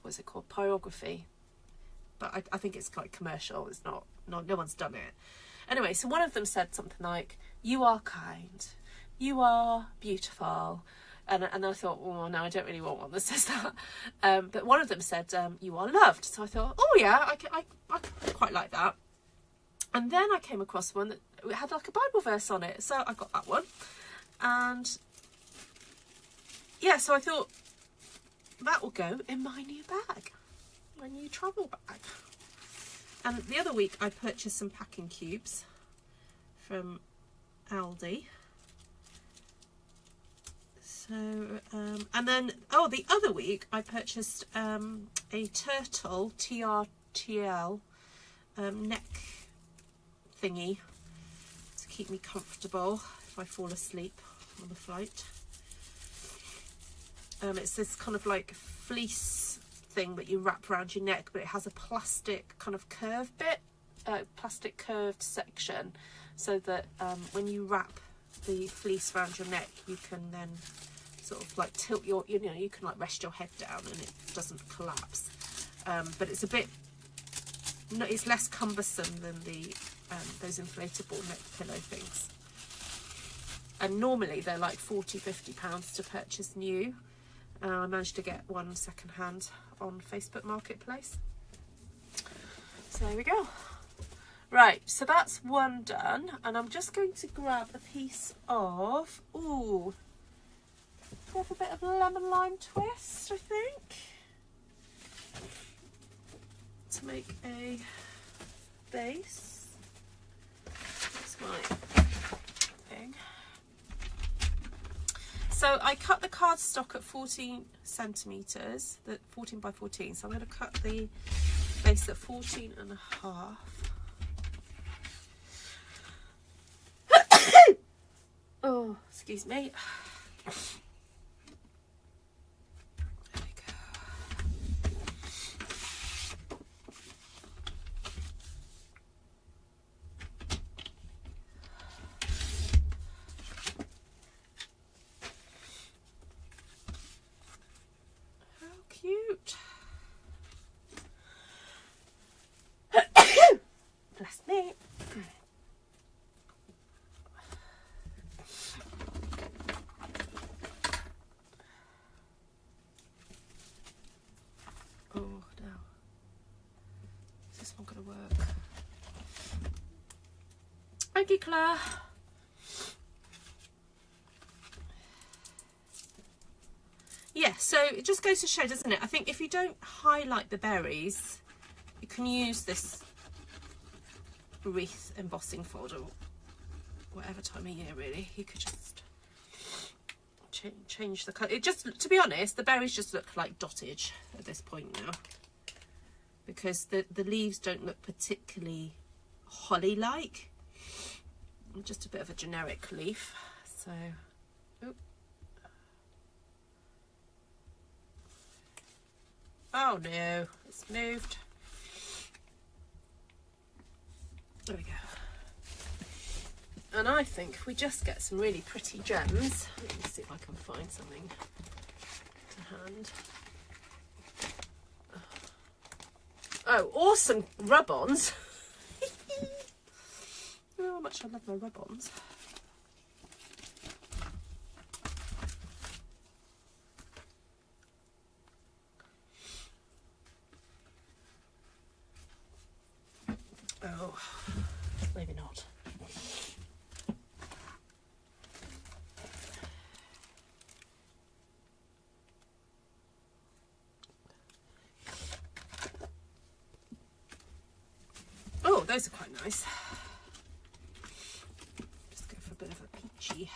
what's it called, pyrography, but I think it's quite commercial. It's not no one's done it. Anyway, so one of them said something like, "You are kind, you are beautiful," and I thought, oh no, I don't really want one that says that. But one of them said, "You are loved." So I thought, oh yeah, I quite like that. And then I came across one that had like a Bible verse on it, so I got that one. And yeah, so I thought that will go in my new bag, my new travel bag. And the other week I purchased some packing cubes from Aldi. So, and then, the other week I purchased a turtle, TRTL, neck thingy to keep me comfortable if I fall asleep on the flight. It's this kind of like fleece thing that you wrap around your neck, but it has a plastic kind of curved bit, plastic curved section, so that when you wrap the fleece around your neck, you can then sort of like tilt your, you can like rest your head down and it doesn't collapse. But it's a bit, it's less cumbersome than the those inflatable neck pillow things. And normally they're like £40–50 to purchase new. I managed to get one second hand on Facebook Marketplace. So there we go. Right, so that's one done, and I'm just going to grab a piece of, with a bit of lemon lime twist, I think, to make a base. That's my thing. So I cut the cardstock at 14 centimetres, 14 by 14. So I'm going to cut the base at 14.5. Oh, excuse me. There we go. How cute. Bless me. Oh no. Is this one going to work? Okay, Claire. Yeah, so it just goes to show, doesn't it? I think if you don't highlight the berries, you can use this wreath embossing folder, whatever time of year really. You could just change the colour. It just, to be honest, the berries just look like dottage at this point now, because the leaves don't look particularly holly-like. Just a bit of a generic leaf. So, oh no, it's moved. There we go. And I think if we just get some really pretty gems, let me see if I can find something to hand. Oh, awesome rub-ons. Oh, how much I love my rub-ons. Oh, maybe not. Oh, those are quite nice. Just go for a bit of a peachy.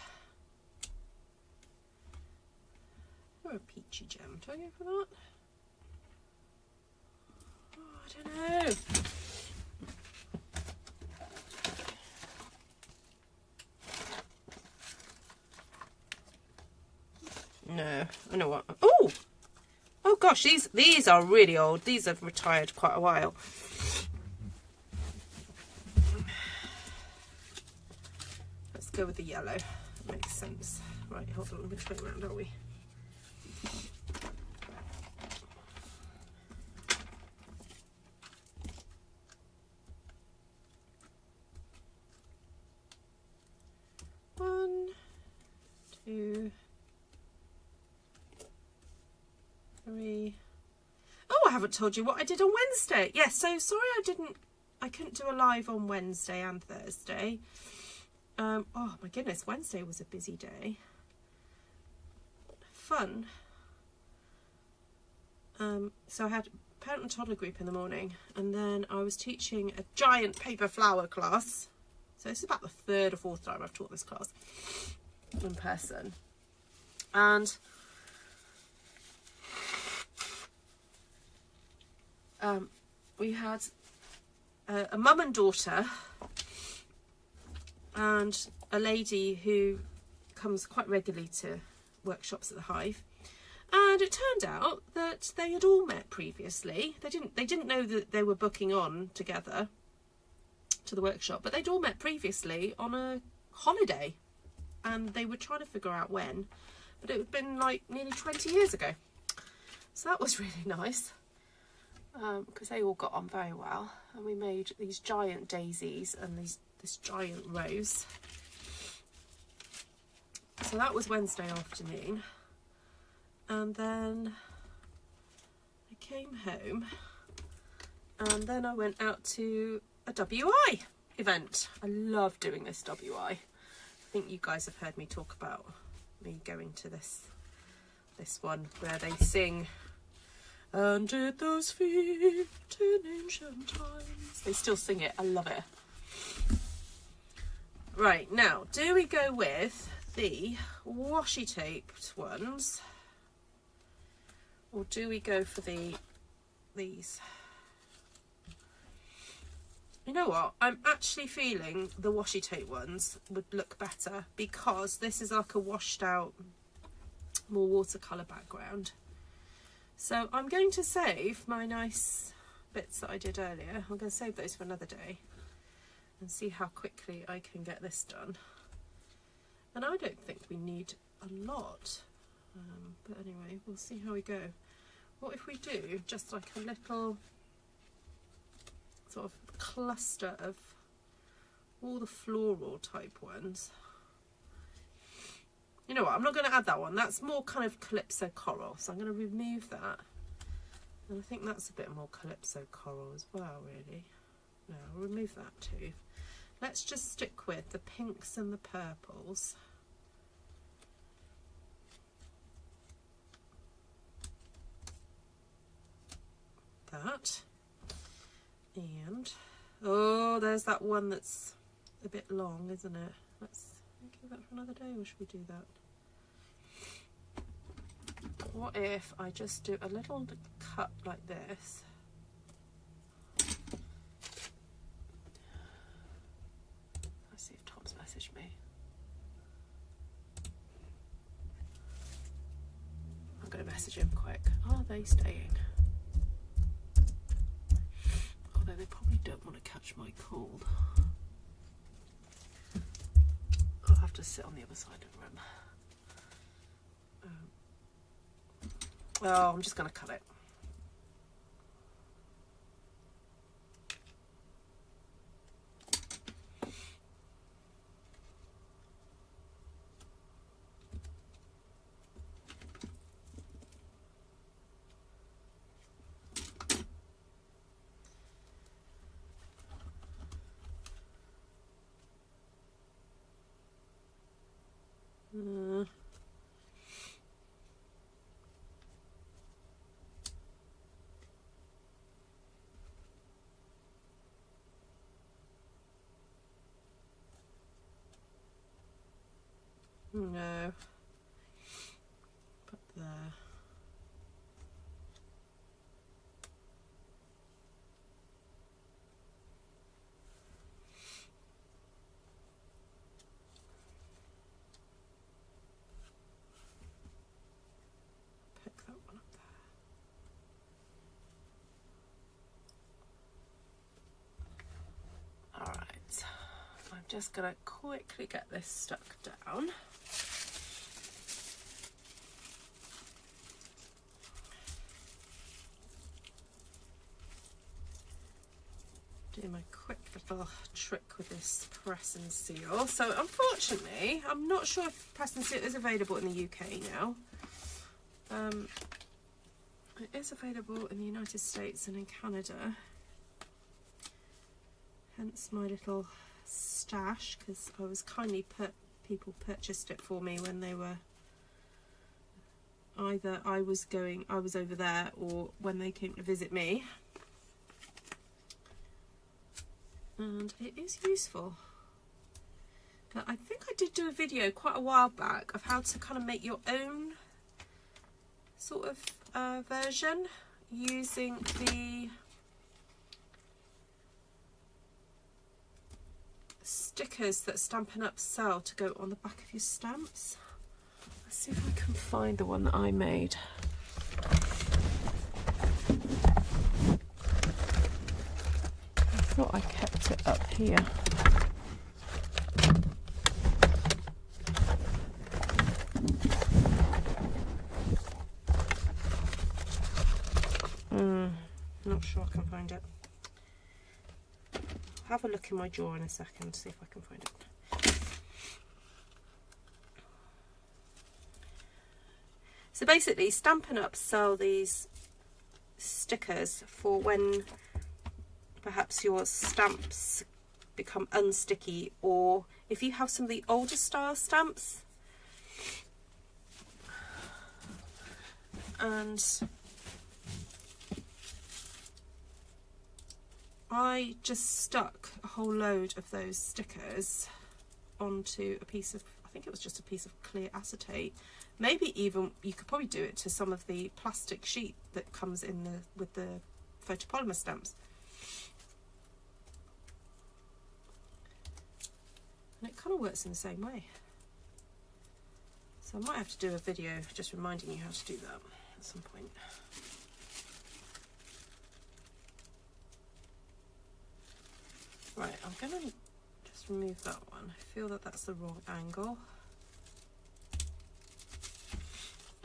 Or a peachy gem. Do I go for that? Oh, I don't know. No, I know what. Oh! Oh gosh, these are really old. These have retired quite a while. Let's go with the yellow. That makes sense. Right, hold on, which way around are we? One, two, three. Oh, I haven't told you what I did on Wednesday. Yes, so sorry I couldn't do a live on Wednesday and Thursday. Oh my goodness, Wednesday was a busy day. Fun. So I had parent and toddler group in the morning, and then I was teaching a giant paper flower class. So this is about the third or fourth time I've taught this class in person. And we had a mum and daughter and a lady who comes quite regularly to workshops at the Hive, and it turned out that they had all met previously. They didn't know that they were booking on together to the workshop, but they'd all met previously on a holiday, and they were trying to figure out when, but it had been like nearly 20 years ago. So that was really nice, because they all got on very well, and we made these giant daisies and this giant rose. So that was Wednesday afternoon, and then I came home, and then I went out to a WI event. I love doing this WI. I think you guys have heard me talk about me going to this one where they sing, "And did those feet in ancient times." They still sing it. I love it. Right, now, do we go with the washi taped ones, or do we go for these? You know what? I'm actually feeling the washi tape ones would look better, because this is like a washed out, more watercolour background. So I'm going to save my nice bits that I did earlier. I'm going to save those for another day and see how quickly I can get this done. And I don't think we need a lot, but anyway, we'll see how we go. What if we do just like a little sort of cluster of all the floral type ones? You know what, I'm not going to add that one. That's more kind of calypso coral, so I'm going to remove that. And I think that's a bit more calypso coral as well, really. No, I'll remove that too. Let's just stick with the pinks and the purples. That. And, oh, there's that one that's a bit long, isn't it? Let's give that for another day, or should we do that? What if I just do a little cut like this? Let's see if Tom's messaged me. I'm going to message him quick. Are they staying? Although they probably don't want to catch my cold. I'll have to sit on the other side of the room. Oh, I'm just going to cut it. No. Put there. just gonna quickly get this stuck down. Do my quick little trick with this press and seal. So unfortunately, I'm not sure if press and seal is available in the UK now. It is available in the United States and in Canada. Hence my little stash, because I was kindly people purchased it for me when they were either I was over there or when they came to visit me. And it is useful. But I think I did do a video quite a while back of how to kind of make your own sort of version using the stickers that Stampin' Up sell to go on the back of your stamps. Let's see if I can find the one that I made. I thought I kept it up here. Not sure I can find it. I'll have a look in my drawer in a second to see if I can find it. So basically, Stampin' Up sell these stickers for when perhaps your stamps become unsticky, or if you have some of the older style stamps. And I just stuck a whole load of those stickers onto a piece of, I think it was just a piece of clear acetate. Maybe even you could probably do it to some of the plastic sheet that comes in with the photopolymer stamps. And it kind of works in the same way. So I might have to do a video just reminding you how to do that at some point. Right, I'm going to just remove that one. I feel that that's the wrong angle.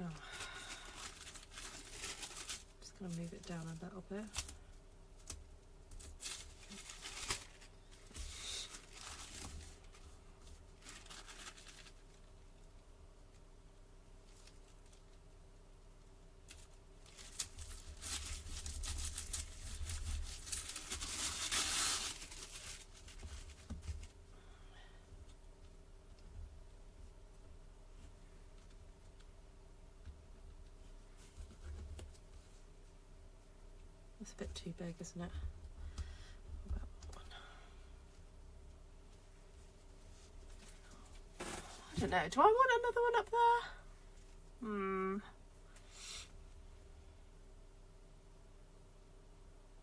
Oh. Just going to move it down a little bit. That's a bit too big, isn't it? About that one. I don't know. Do I want another one up there?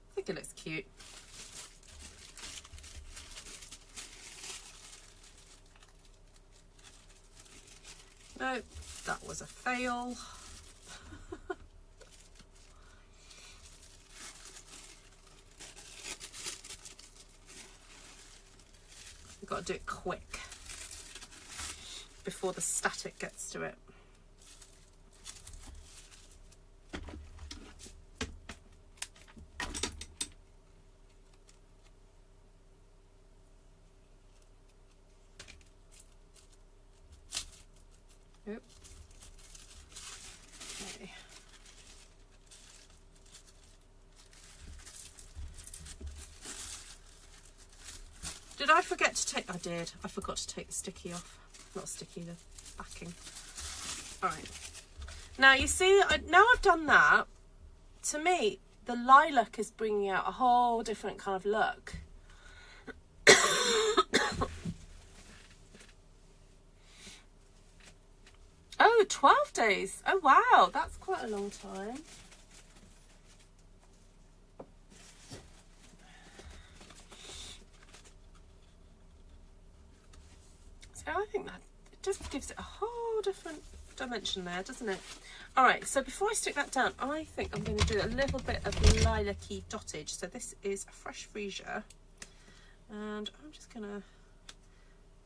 I think it looks cute. No, that was a fail. Got to do it quick before the static gets to it. Oop. Okay. Did I forget to take, I did, I forgot to take the sticky off. Not sticky, the backing. Alright. Now you see, now I've done that, to me, the lilac is bringing out a whole different kind of look. Oh, 12 days. Oh wow, that's quite a long time. So I think that it just gives it a whole different dimension there, doesn't it? Alright, so before I stick that down, I think I'm going to do a little bit of lilac-y dottage. So this is a fresh freesia, and I'm just going to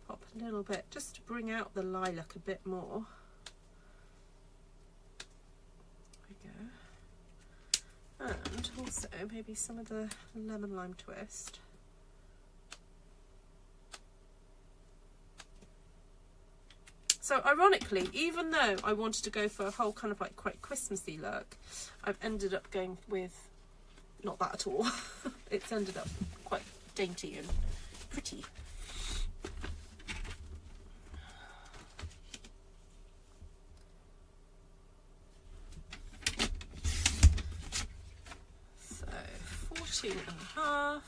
pop a little bit just to bring out the lilac a bit more. There we go. And also maybe some of the lemon lime twist. So ironically, even though I wanted to go for a whole kind of like quite Christmassy look, I've ended up going with not that at all. It's ended up quite dainty and pretty. So 14.5.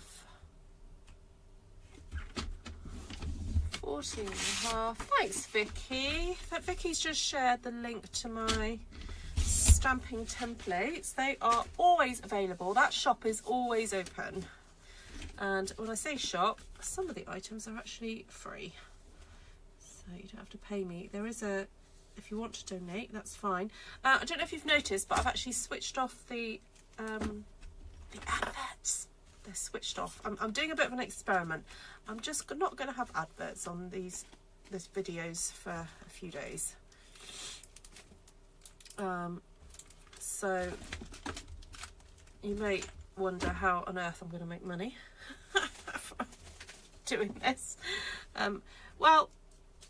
14.5. Thanks, Vicky. Vicky's just shared the link to my stamping templates. They are always available. That shop is always open. And when I say shop, some of the items are actually free. So you don't have to pay me. There is a, if you want to donate, that's fine. I don't know if you've noticed, but I've actually switched off the adverts. They're switched off. I'm doing a bit of an experiment. I'm just not going to have adverts on these videos for a few days. So you may wonder how on earth I'm going to make money doing this. Well,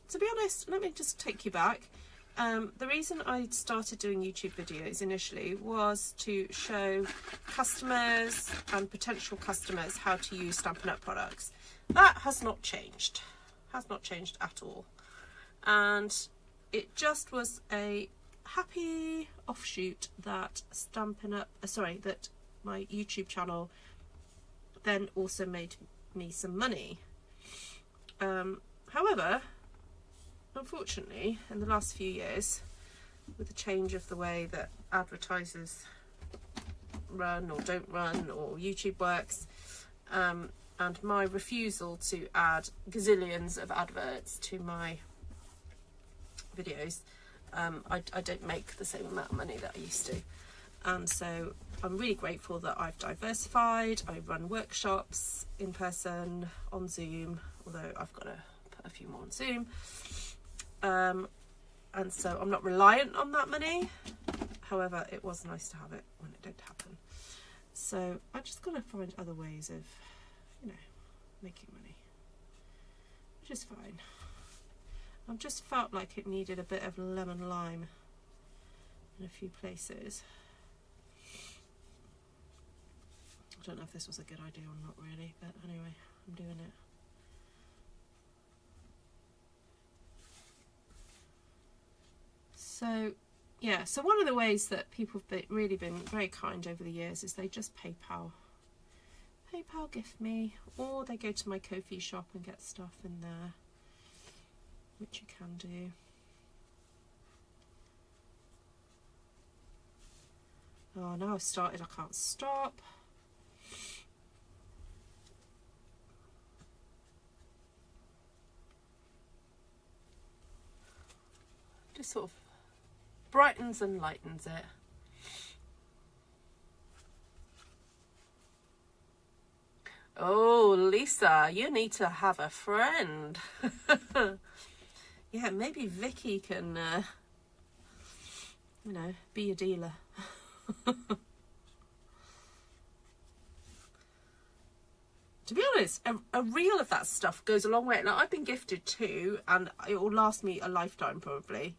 to be honest, let me just take you back. The reason I started doing YouTube videos initially was to show customers and potential customers how to use Stampin' Up products. That has not changed. Has not changed at all. And it just was a happy offshoot that Stampin' Up, that my YouTube channel then also made me some money. However, unfortunately, in the last few years, with the change of the way that advertisers run or don't run or YouTube works, and my refusal to add gazillions of adverts to my videos, I don't make the same amount of money that I used to. And so I'm really grateful that I've diversified. I run workshops in person, on Zoom, although I've got to put a few more on Zoom. And so I'm not reliant on that money. However, it was nice to have it when it did happen. So I just got to find other ways of, you know, making money, which is fine. I just felt like it needed a bit of lemon lime in a few places. I don't know if this was a good idea or not really, but anyway, I'm doing it. So yeah, so one of the ways that people have really been very kind over the years is they just PayPal gift me, or they go to my Ko-fi shop and get stuff in there, which you can do. Oh, now I've started, I can't stop. Just sort of brightens and lightens it. Oh, Lisa, you need to have a friend. Yeah, maybe Vicky can, you know, be a dealer. To be honest, a reel of that stuff goes a long way. Now, I've been gifted too, and it will last me a lifetime probably,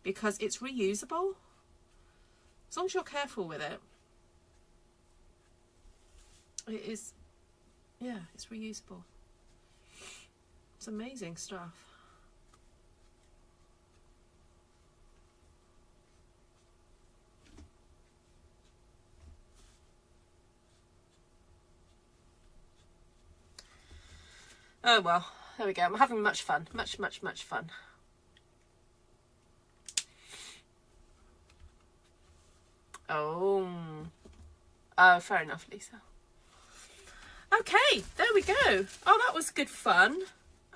because it's reusable. As long as you're careful with it. It is, yeah, it's reusable. It's amazing stuff. Oh well, there we go. I'm having much fun. Much fun. Oh, fair enough, Lisa. Okay, there we go. Oh, that was good fun.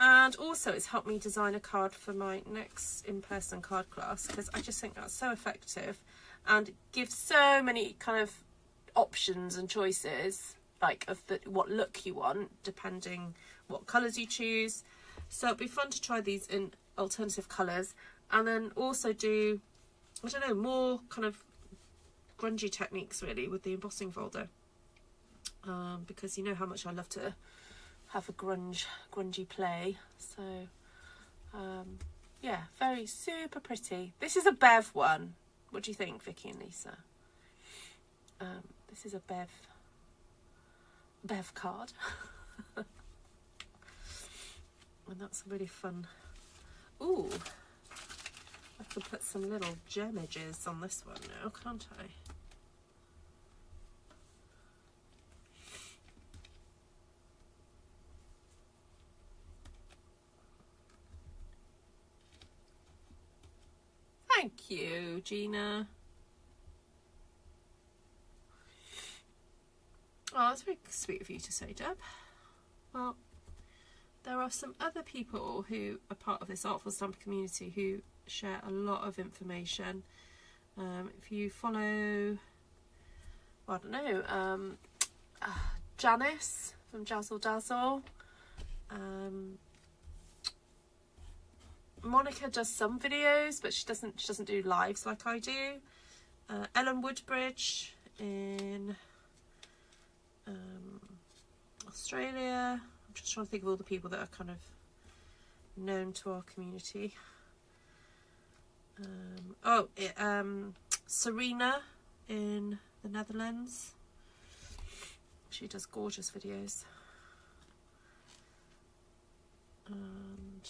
And also it's helped me design a card for my next in-person card class, because I just think that's so effective and gives so many kind of options and choices, like of what look you want, depending what colours you choose. So it'd be fun to try these in alternative colours, and then also do, I don't know, more kind of grungy techniques really with the embossing folder, because you know how much I love to have a grungy play. So yeah, very super pretty. This is a Bev one. What do you think, Vicky and Lisa? This is a Bev card. And that's really fun. Ooh, I can put some little gem edges on this one now, can't I? Thank you, Gina. Oh, that's very sweet of you to say, Deb. Well, there are some other people who are part of this Artful Stampin community who share a lot of information. If you follow, well, I don't know, Janice from Jazzle Dazzle. Monica does some videos, but she doesn't do lives like I do. Ellen Woodbridge in Australia. I'm just trying to think of all the people that are kind of known to our community. Serena in the Netherlands. She does gorgeous videos. And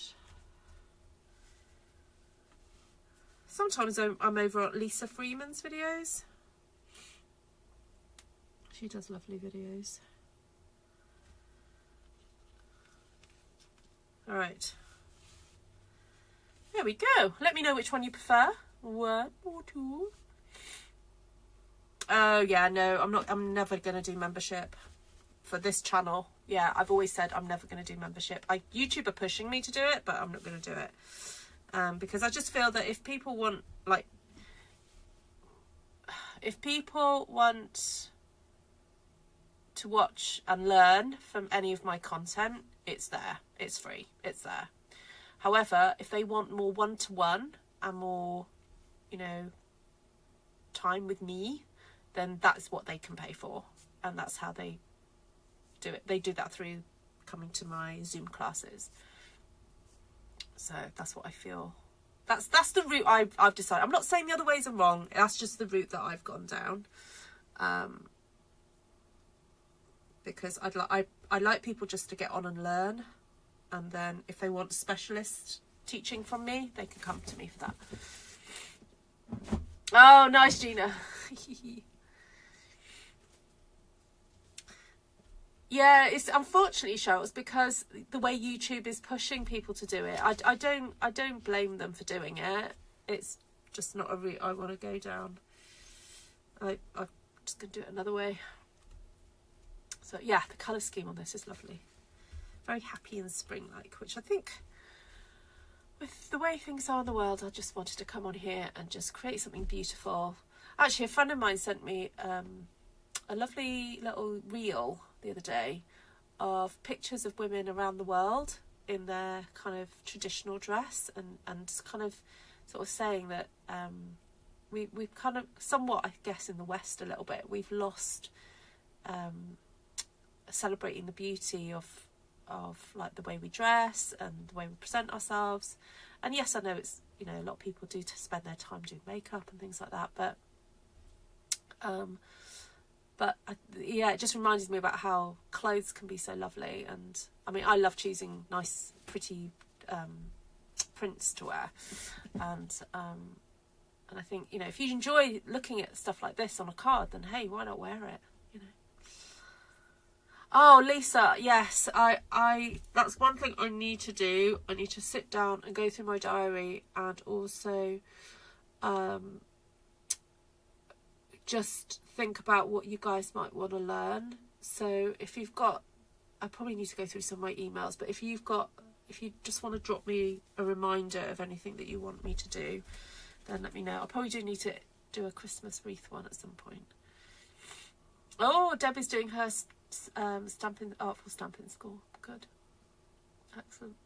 sometimes I'm over at Lisa Freeman's videos. She does lovely videos. All right. There we go. Let me know which one you prefer. 1 or 2. Oh yeah, no, I'm never gonna do membership for this channel. Yeah, I've always said I'm never gonna do membership. YouTube are pushing me to do it, but I'm not gonna do it. Because I just feel that if people want to watch and learn from any of my content, it's there. It's free. It's there. However, if they want more one-to-one and more, you know, time with me, then that's what they can pay for. And that's how they do it. They do that through coming to my Zoom classes. So that's what I feel. That's the route I've decided. I'm not saying the other ways are wrong. That's just the route that I've gone down. Because I like people just to get on and learn. And then if they want specialist teaching from me, they can come to me for that. Oh, nice, Gina. Yeah, it's unfortunately, Cheryl, it's because the way YouTube is pushing people to do it. I don't blame them for doing it. It's just not a route I want to go down. I'm just going to do it another way. So yeah, the colour scheme on this is lovely. Very happy and spring-like, which I think with the way things are in the world, I just wanted to come on here and just create something beautiful. Actually, a friend of mine sent me a lovely little reel the other day of pictures of women around the world in their kind of traditional dress, and kind of sort of saying that we've kind of somewhat, I guess, in the West a little bit, we've lost celebrating the beauty of like the way we dress and the way we present ourselves. And yes, I know it's, you know, a lot of people do to spend their time doing makeup and things like that, but yeah, it just reminds me about how clothes can be so lovely. And I mean, I love choosing nice, pretty prints to wear, and I think, you know, if you enjoy looking at stuff like this on a card, then hey, why not wear it? You know. Oh, Lisa, yes, I that's one thing I need to do. I need to sit down and go through my diary, and also just think about what you guys might want to learn. So if you've got, I probably need to go through some of my emails, but if you just want to drop me a reminder of anything that you want me to do, then let me know. I probably do need to do a Christmas wreath one at some point. Oh, Debbie's doing her Artful Stampin school. Good. Excellent.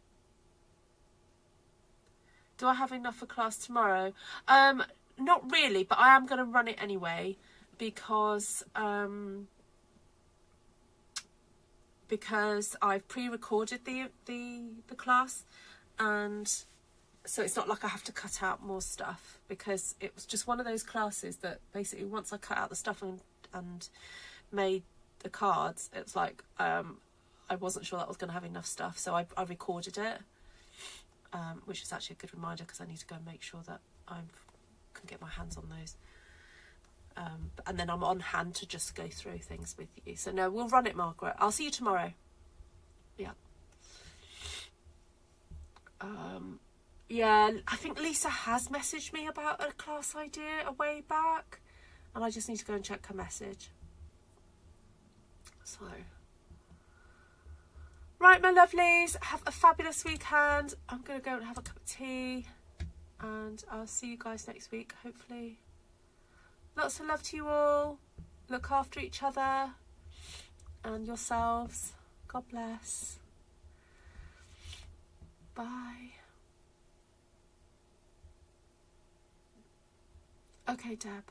Do I have enough for class tomorrow? Not really, but I am going to run it anyway because I've pre-recorded the class, and so it's not like I have to cut out more stuff, because it was just one of those classes that basically once I cut out the stuff and made the cards, it's like I wasn't sure that I was going to have enough stuff, so I recorded it, which is actually a good reminder because I need to go and make sure that I can get my hands on those. And then I'm on hand to just go through things with you. So no, we'll run it, Margaret. I'll see you tomorrow. Yeah. Yeah, I think Lisa has messaged me about a class idea a way back, and I just need to go and check her message. So, right, my lovelies, have a fabulous weekend. I'm going to go and have a cup of tea, and I'll see you guys next week, hopefully. Lots of love to you all. Look after each other and yourselves. God bless. Bye. Okay, Deb.